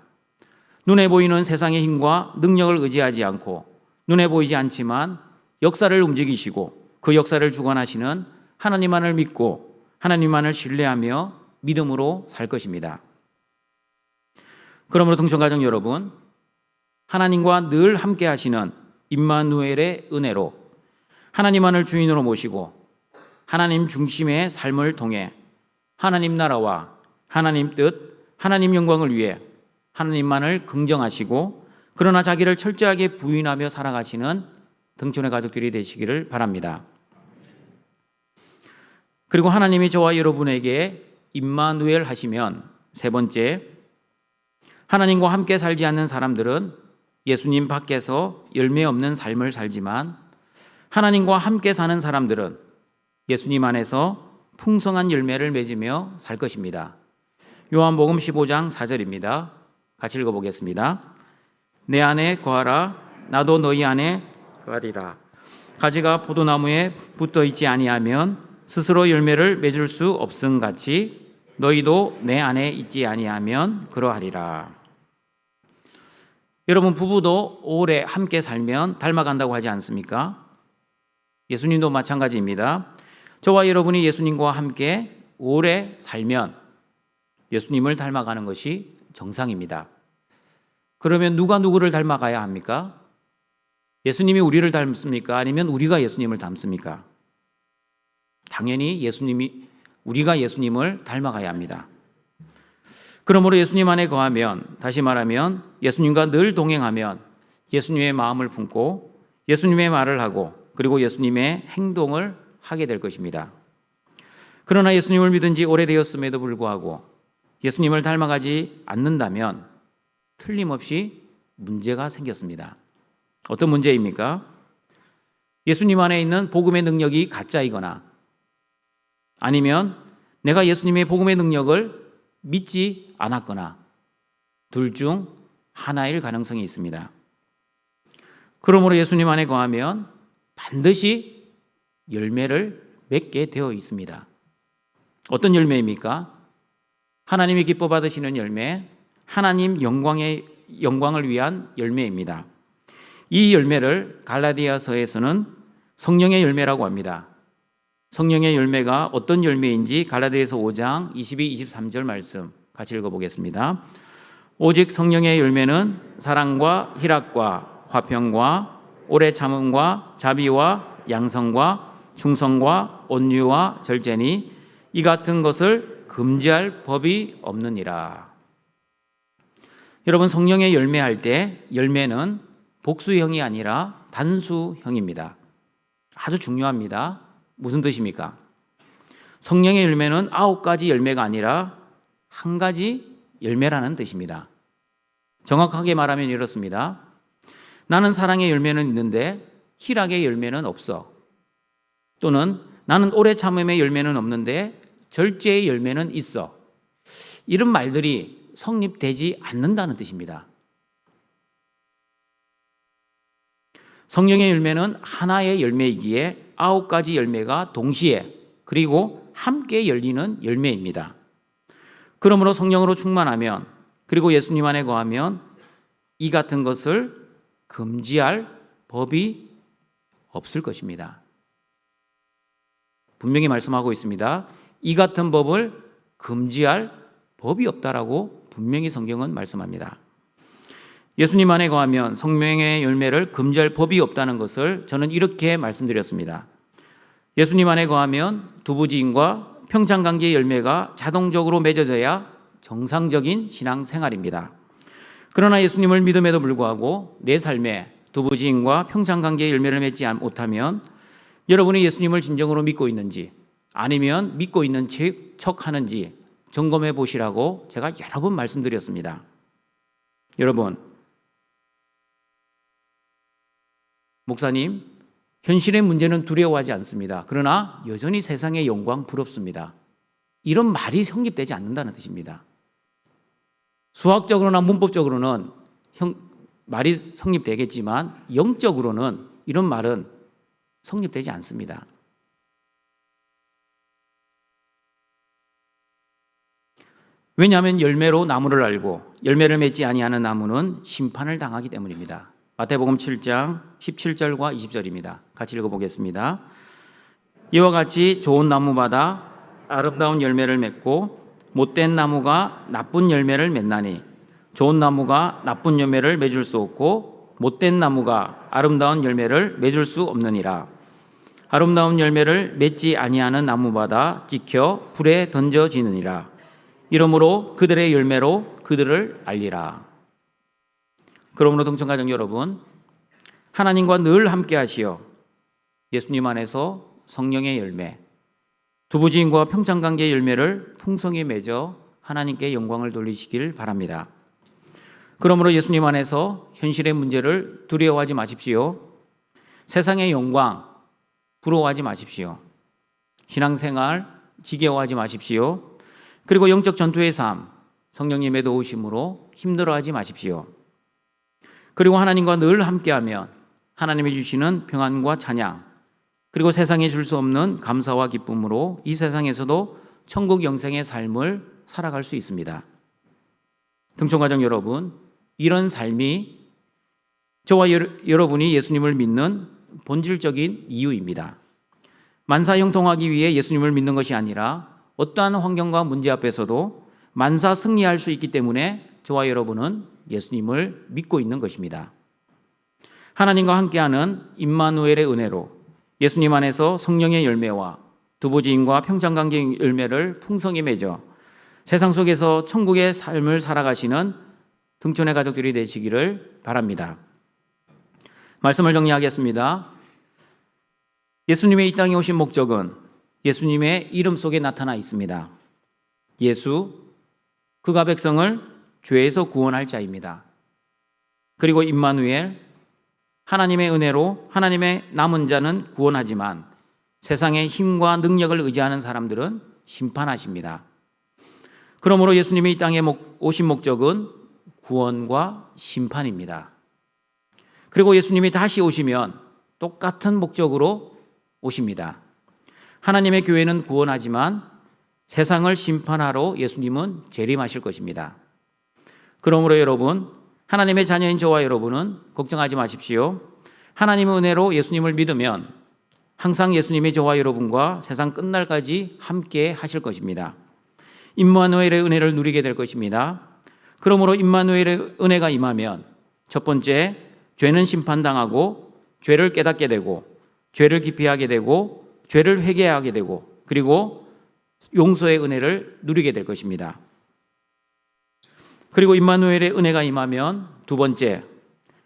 눈에 보이는 세상의 힘과 능력을 의지하지 않고 눈에 보이지 않지만 역사를 움직이시고 그 역사를 주관하시는 하나님만을 믿고 하나님만을 신뢰하며 믿음으로 살 것입니다. 그러므로 동청가족 여러분, 하나님과 늘 함께 하시는 임마누엘의 은혜로 하나님만을 주인으로 모시고 하나님 중심의 삶을 통해 하나님 나라와 하나님 뜻, 하나님 영광을 위해 하나님만을 긍정하시고 그러나 자기를 철저하게 부인하며 살아가시는 등촌의 가족들이 되시기를 바랍니다. 그리고 하나님이 저와 여러분에게 임마누엘 하시면 세 번째, 하나님과 함께 살지 않는 사람들은 예수님 밖에서 열매 없는 삶을 살지만 하나님과 함께 사는 사람들은 예수님 안에서 풍성한 열매를 맺으며 살 것입니다. 요한복음 15장 4절입니다. 같이 읽어보겠습니다. 내 안에 거하라, 나도 너희 안에 거하리라. 가지가 포도나무에 붙어 있지 아니하면 스스로 열매를 맺을 수 없음 같이 너희도 내 안에 있지 아니하면 그러하리라. 여러분, 부부도 오래 함께 살면 닮아간다고 하지 않습니까? 예수님도 마찬가지입니다. 저와 여러분이 예수님과 함께 오래 살면 예수님을 닮아가는 것이 정상입니다. 그러면 누가 누구를 닮아가야 합니까? 예수님이 우리를 닮습니까? 아니면 우리가 예수님을 닮습니까? 당연히 우리가 예수님을 닮아가야 합니다. 그러므로 예수님 안에 거하면, 다시 말하면 예수님과 늘 동행하면 예수님의 마음을 품고 예수님의 말을 하고 그리고 예수님의 행동을 하게 될 것입니다. 그러나 예수님을 믿은 지 오래되었음에도 불구하고 예수님을 닮아가지 않는다면 틀림없이 문제가 생겼습니다. 어떤 문제입니까? 예수님 안에 있는 복음의 능력이 가짜이거나 아니면 내가 예수님의 복음의 능력을 믿지 않았거나 둘 중 하나일 가능성이 있습니다. 그러므로 예수님 안에 거하면 반드시 열매를 맺게 되어 있습니다. 어떤 열매입니까? 하나님이 기뻐 받으시는 열매, 하나님 영광을 위한 열매입니다. 이 열매를 갈라디아서에서는 성령의 열매라고 합니다. 성령의 열매가 어떤 열매인지 갈라디아서 5장 22, 23절 말씀 같이 읽어보겠습니다. 오직 성령의 열매는 사랑과 희락과 화평과 오래 참음과 자비와 양성과 충성과 온유와 절제니 이 같은 것을 금지할 법이 없느니라. 여러분, 성령의 열매할 때 열매는 복수형이 아니라 단수형입니다. 아주 중요합니다. 무슨 뜻입니까? 성령의 열매는 9가지 열매가 아니라 한 가지 열매라는 뜻입니다. 정확하게 말하면 이렇습니다. 나는 사랑의 열매는 있는데 희락의 열매는 없어. 또는 나는 오래 참음의 열매는 없는데 절제의 열매는 있어. 이런 말들이 성립되지 않는다는 뜻입니다. 성령의 열매는 하나의 열매이기에 9가지 열매가 동시에 그리고 함께 열리는 열매입니다. 그러므로 성령으로 충만하면 그리고 예수님 안에 거하면 이 같은 것을 금지할 법이 없을 것입니다. 분명히 말씀하고 있습니다. 이 같은 법을 금지할 법이 없다라고 분명히 성경은 말씀합니다. 예수님 안에 거하면 성령의 열매를 금지할 법이 없다는 것을 저는 이렇게 말씀드렸습니다. 예수님 안에 거하면 두부지인과 평창관계의 열매가 자동적으로 맺어져야 정상적인 신앙생활입니다. 그러나 예수님을 믿음에도 불구하고 내 삶에 두부지인과 평창관계의 열매를 맺지 못하면 여러분이 예수님을 진정으로 믿고 있는지 아니면 믿고 있는 척하는지 점검해 보시라고 제가 여러 번 말씀드렸습니다. 여러분, 목사님, 현실의 문제는 두려워하지 않습니다. 그러나 여전히 세상의 영광 부럽습니다. 이런 말이 성립되지 않는다는 뜻입니다. 수학적으로나 문법적으로는 말이 성립되겠지만 영적으로는 이런 말은 성립되지 않습니다. 왜냐하면 열매로 나무를 알고 열매를 맺지 아니하는 나무는 심판을 당하기 때문입니다. 마태복음 7장 17절과 20절입니다. 같이 읽어보겠습니다. 이와 같이 좋은 나무마다 아름다운 열매를 맺고 못된 나무가 나쁜 열매를 맺나니 좋은 나무가 나쁜 열매를 맺을 수 없고 못된 나무가 아름다운 열매를 맺을 수 없느니라. 아름다운 열매를 맺지 아니하는 나무마다 찍혀 불에 던져지느니라. 이러므로 그들의 열매로 그들을 알리라. 그러므로 동청가족 여러분, 하나님과 늘 함께 하시어 예수님 안에서 성령의 열매, 두부지인과 평창관계의 열매를 풍성히 맺어 하나님께 영광을 돌리시길 바랍니다. 그러므로 예수님 안에서 현실의 문제를 두려워하지 마십시오. 세상의 영광 부러워하지 마십시오. 신앙생활 지겨워하지 마십시오. 그리고 영적 전투의 삶, 성령님의 도우심으로 힘들어하지 마십시오. 그리고 하나님과 늘 함께하면 하나님이 주시는 평안과 찬양, 그리고 세상에 줄 수 없는 감사와 기쁨으로 이 세상에서도 천국 영생의 삶을 살아갈 수 있습니다. 등촌가족 여러분, 이런 삶이 저와 여러분이 예수님을 믿는 본질적인 이유입니다. 만사 형통하기 위해 예수님을 믿는 것이 아니라 어떠한 환경과 문제 앞에서도 만사 승리할 수 있기 때문에 저와 여러분은 예수님을 믿고 있는 것입니다. 하나님과 함께하는 임마누엘의 은혜로 예수님 안에서 성령의 열매와 두부지인과 평창관계의 열매를 풍성히 맺어 세상 속에서 천국의 삶을 살아가시는 등촌의 가족들이 되시기를 바랍니다. 말씀을 정리하겠습니다. 예수님의 이 땅에 오신 목적은 예수님의 이름 속에 나타나 있습니다. 예수, 그가 백성을 죄에서 구원할 자입니다. 그리고 임마누엘, 하나님의 은혜로 하나님의 남은 자는 구원하지만 세상의 힘과 능력을 의지하는 사람들은 심판하십니다. 그러므로 예수님이 이 땅에 오신 목적은 구원과 심판입니다. 그리고 예수님이 다시 오시면 똑같은 목적으로 오십니다. 하나님의 교회는 구원하지만 세상을 심판하러 예수님은 재림하실 것입니다. 그러므로 여러분, 하나님의 자녀인 저와 여러분은 걱정하지 마십시오. 하나님의 은혜로 예수님을 믿으면 항상 예수님이 저와 여러분과 세상 끝날까지 함께 하실 것입니다. 임마누엘의 은혜를 누리게 될 것입니다. 그러므로 임마누엘의 은혜가 임하면 첫 번째, 죄는 심판당하고 죄를 깨닫게 되고 죄를 기피하게 되고 죄를 회개하게 되고 그리고 용서의 은혜를 누리게 될 것입니다. 그리고 임마누엘의 은혜가 임하면 두 번째,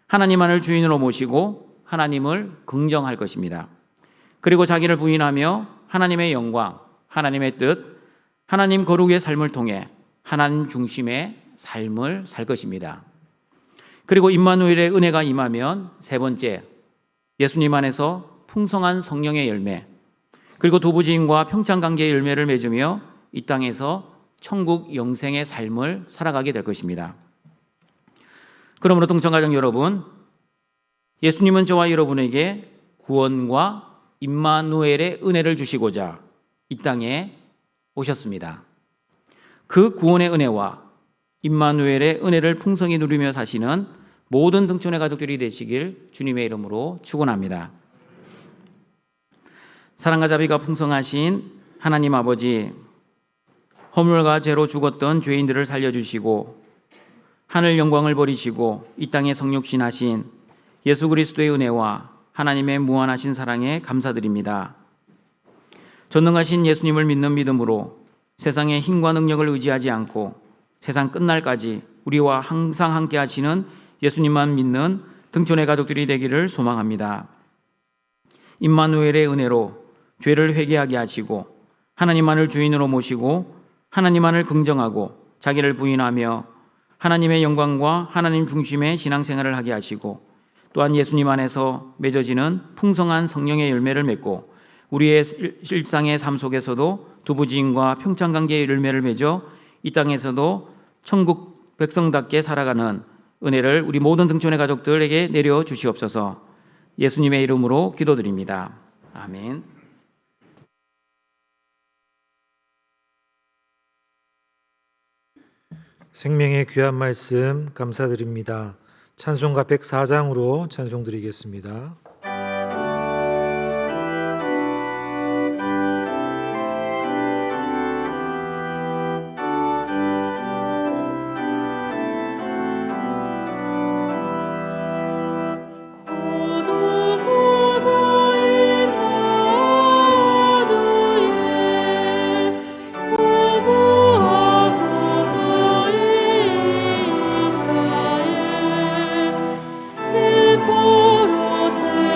하나님만을 주인으로 모시고 하나님을 긍정할 것입니다. 그리고 자기를 부인하며 하나님의 영광, 하나님의 뜻, 하나님 거룩의 삶을 통해 하나님 중심의 삶을 살 것입니다. 그리고 임마누엘의 은혜가 임하면 세 번째, 예수님 안에서 풍성한 성령의 열매, 그리고 두 부지인과 평창관계의 열매를 맺으며 이 땅에서 천국 영생의 삶을 살아가게 될 것입니다. 그러므로 동청가족 여러분, 예수님은 저와 여러분에게 구원과 임마누엘의 은혜를 주시고자 이 땅에 오셨습니다. 그 구원의 은혜와 임마누엘의 은혜를 풍성히 누리며 사시는 모든 등촌의 가족들이 되시길 주님의 이름으로 축원합니다. 사랑과 자비가 풍성하신 하나님 아버지, 허물과 죄로 죽었던 죄인들을 살려주시고 하늘 영광을 버리시고 이 땅에 성육신하신 예수 그리스도의 은혜와 하나님의 무한하신 사랑에 감사드립니다. 전능하신 예수님을 믿는 믿음으로 세상의 힘과 능력을 의지하지 않고 세상 끝날까지 우리와 항상 함께 하시는 예수님만 믿는 등촌의 가족들이 되기를 소망합니다. 임마누엘의 은혜로 죄를 회개하게 하시고 하나님만을 주인으로 모시고 하나님만을 긍정하고 자기를 부인하며 하나님의 영광과 하나님 중심의 신앙생활을 하게 하시고 또한 예수님 안에서 맺어지는 풍성한 성령의 열매를 맺고 우리의 일상의 삶 속에서도 두부지인과 평창관계의 열매를 맺어 이 땅에서도 천국 백성답게 살아가는 은혜를 우리 모든 등촌의 가족들에게 내려 주시옵소서. 예수님의 이름으로 기도드립니다. 아멘. 생명의 귀한 말씀 감사드립니다. 찬송가 104장으로 찬송드리겠습니다. 보로세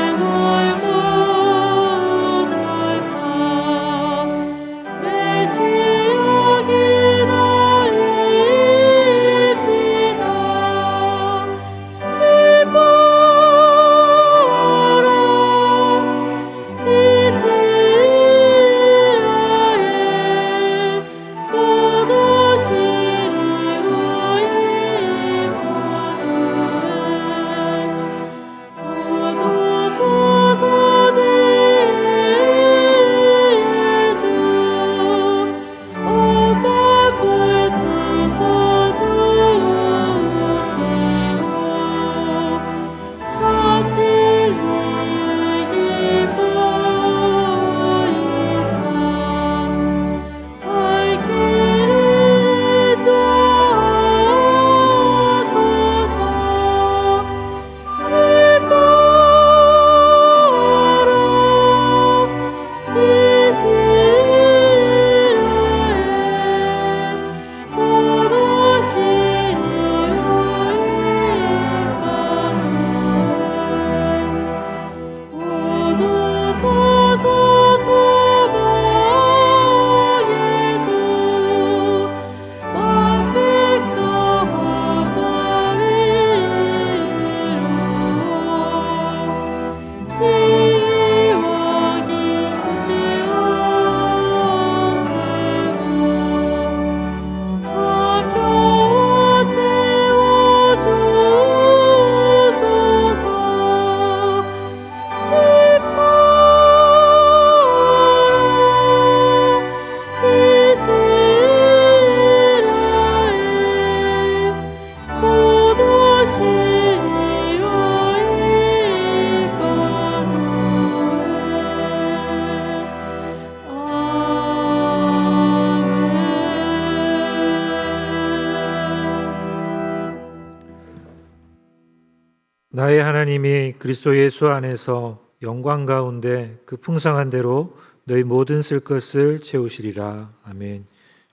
나의 하나님이 그리스도 예수 안에서 영광 가운데 그 풍성한 대로 너희 모든 쓸 것을 채우시리라. 아멘.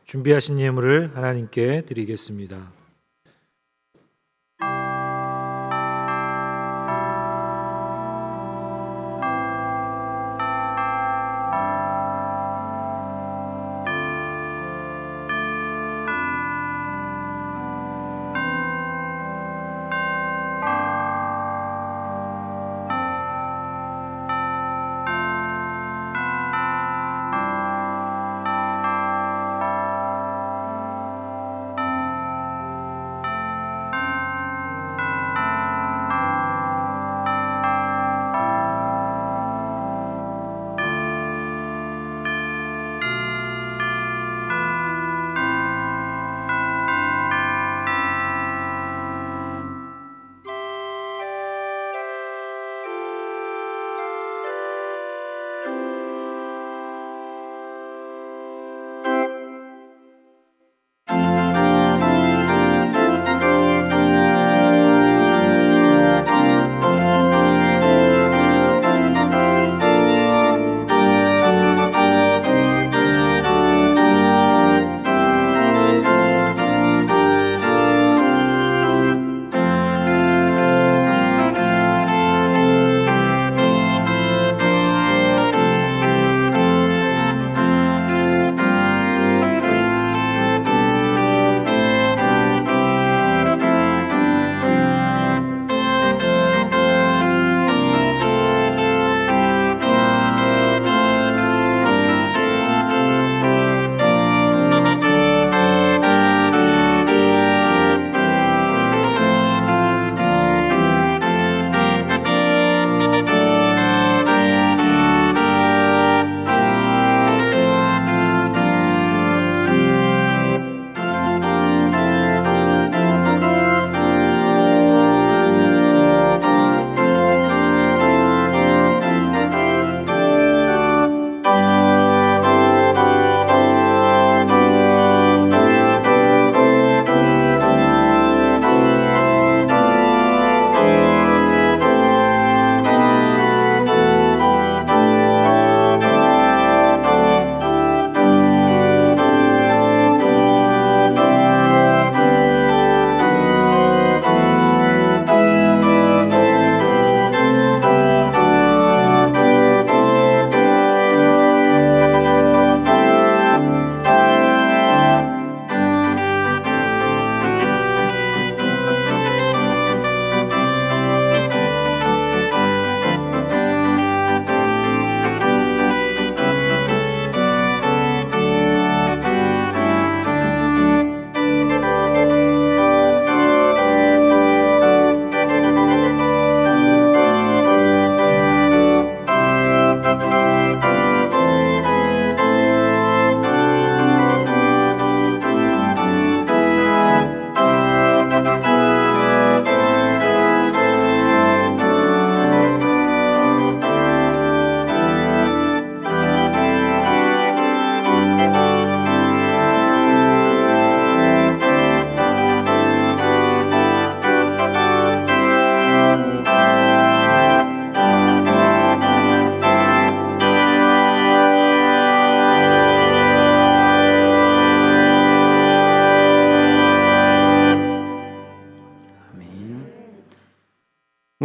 준비하신 예물을 하나님께 드리겠습니다.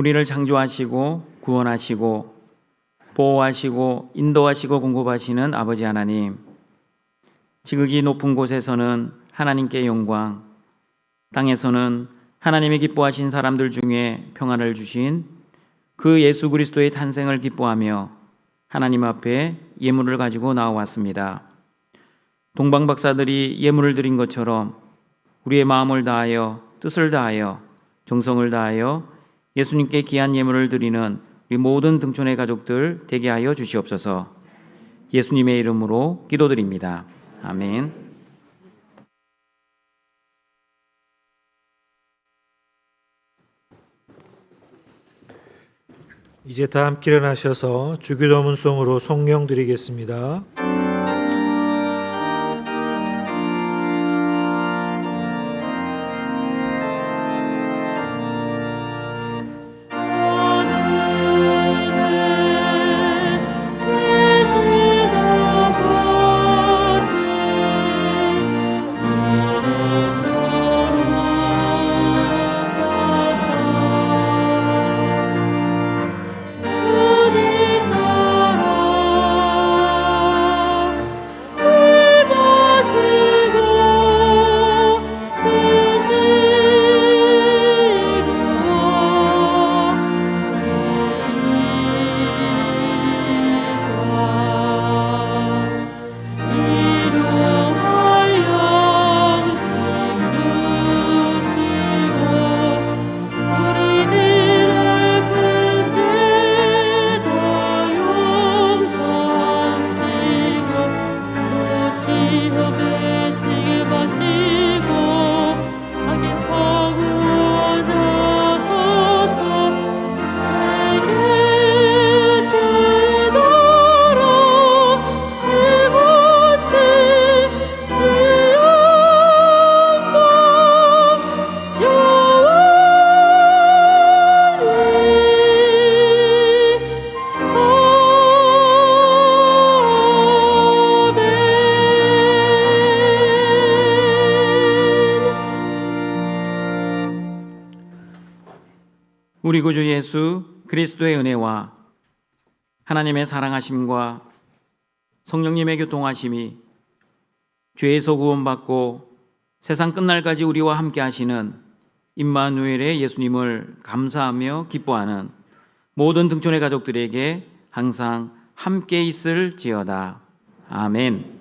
우리를 창조하시고 구원하시고 보호하시고 인도하시고 공급하시는 아버지 하나님, 지극히 높은 곳에서는 하나님께 영광, 땅에서는 하나님이 기뻐하신 사람들 중에 평안을 주신 그 예수 그리스도의 탄생을 기뻐하며 하나님 앞에 예물을 가지고 나와왔습니다. 동방 박사들이 예물을 드린 것처럼 우리의 마음을 다하여 뜻을 다하여 정성을 다하여 예수님께 귀한 예물을 드리는 우리 모든 등촌의 가족들 되게 하여 주시옵소서. 예수님의 이름으로 기도드립니다. 아멘. 이제 다 함께 일어나셔서 주기도문송으로 성령 드리겠습니다. 우리 구주 예수 그리스도의 은혜와 하나님의 사랑하심과 성령님의 교통하심이 죄에서 구원받고 세상 끝날까지 우리와 함께 하시는 임마누엘의 예수님을 감사하며 기뻐하는 모든 등촌의 가족들에게 항상 함께 있을지어다. 아멘.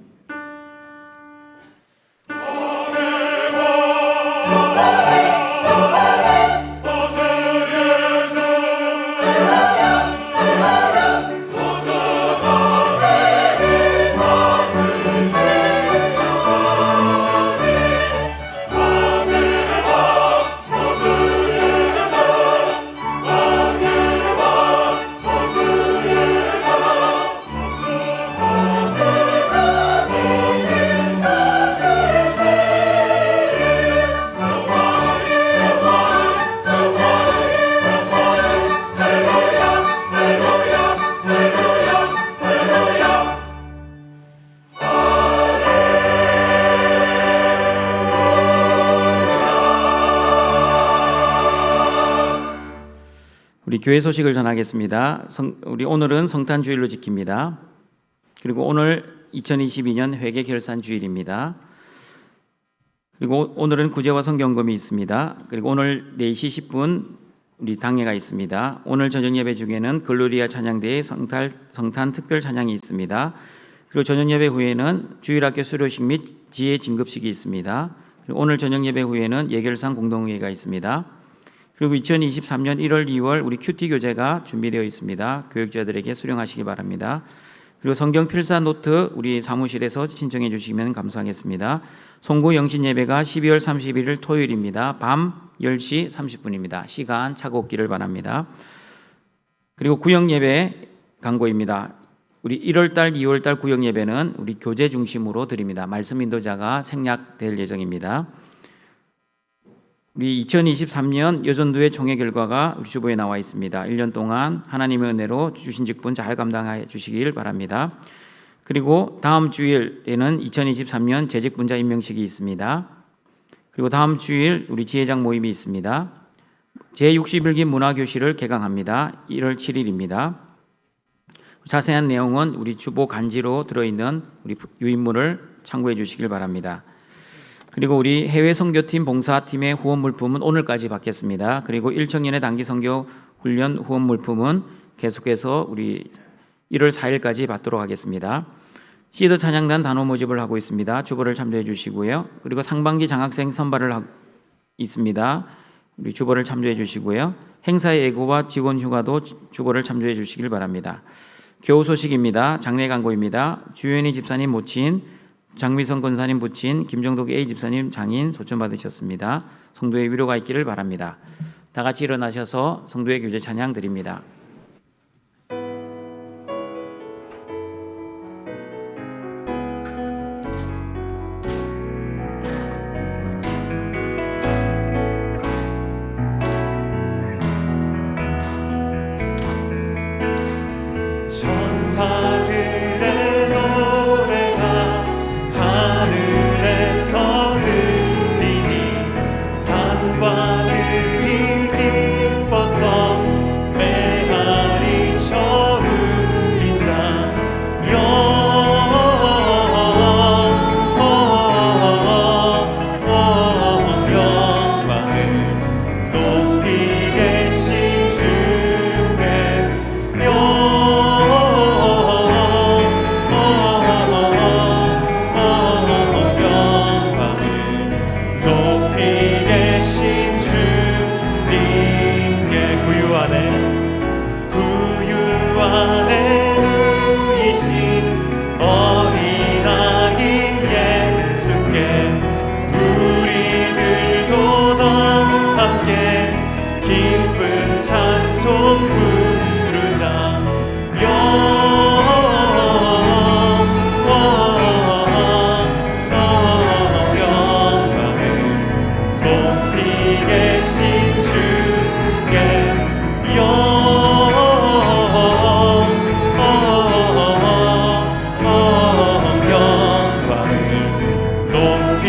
우리 교회 소식을 전하겠습니다. 우리 오늘은 성탄 주일로 지킵니다. 그리고 오늘 2022년 회계 결산 주일입니다. 그리고 오늘은 구제와 성경금이 있습니다. 그리고 오늘 4시 10분 우리 당회가 있습니다. 오늘 저녁 예배 중에는 글로리아 찬양대의 성탄 특별 찬양이 있습니다. 그리고 저녁 예배 후에는 주일학교 수료식 및 지혜 진급식이 있습니다. 그리고 오늘 저녁 예배 후에는 예결상 공동회의가 있습니다. 그리고 2023년 1월, 2월 우리 큐티 교재가 준비되어 있습니다. 교육자들에게 수령하시기 바랍니다. 그리고 성경 필사 노트 우리 사무실에서 신청해 주시면 감사하겠습니다. 송구 영신 예배가 12월 31일 토요일입니다. 밤 10시 30분입니다. 시간 착오기를 바랍니다. 그리고 구역 예배 광고입니다. 우리 1월달, 2월달 구역 예배는 우리 교재 중심으로 드립니다. 말씀 인도자가 생략될 예정입니다. 우리 2023년 여전도회 총회 결과가 우리 주보에 나와 있습니다. 1년 동안 하나님의 은혜로 주신 직분 잘 감당해 주시길 바랍니다. 그리고 다음 주일에는 2023년 재직분자 임명식이 있습니다. 그리고 다음 주일 우리 지회장 모임이 있습니다. 제61기 문화교실을 개강합니다. 1월 7일입니다. 자세한 내용은 우리 주보 간지로 들어있는 우리 유인물을 참고해 주시길 바랍니다. 그리고 우리 해외 선교팀 봉사팀의 후원 물품은 오늘까지 받겠습니다. 그리고 1청년의 단기 선교 훈련 후원 물품은 계속해서 우리 1월 4일까지 받도록 하겠습니다. 시드 찬양단 단원 모집을 하고 있습니다. 주보를 참조해 주시고요. 그리고 상반기 장학생 선발을 있습니다. 우리 주보를 참조해 주시고요. 행사의 예고와 직원 휴가도 주보를 참조해 주시길 바랍니다. 교우 소식입니다. 장례 광고입니다. 주연희 집사님 모친, 장미성 권사님 부친, 김정독 A 집사님 장인 소천 받으셨습니다. 성도의 위로가 있기를 바랍니다. 다 같이 일어나셔서 성도의 교제 찬양 드립니다. 천사들의 노래가 하늘에서 들리니 산과 들이 기뻐서 메아리 쳐울린다. 영광을 높이 계신 주께 기쁜 찬송 부르자. 영광을 높이 계신 주께 영광을 높이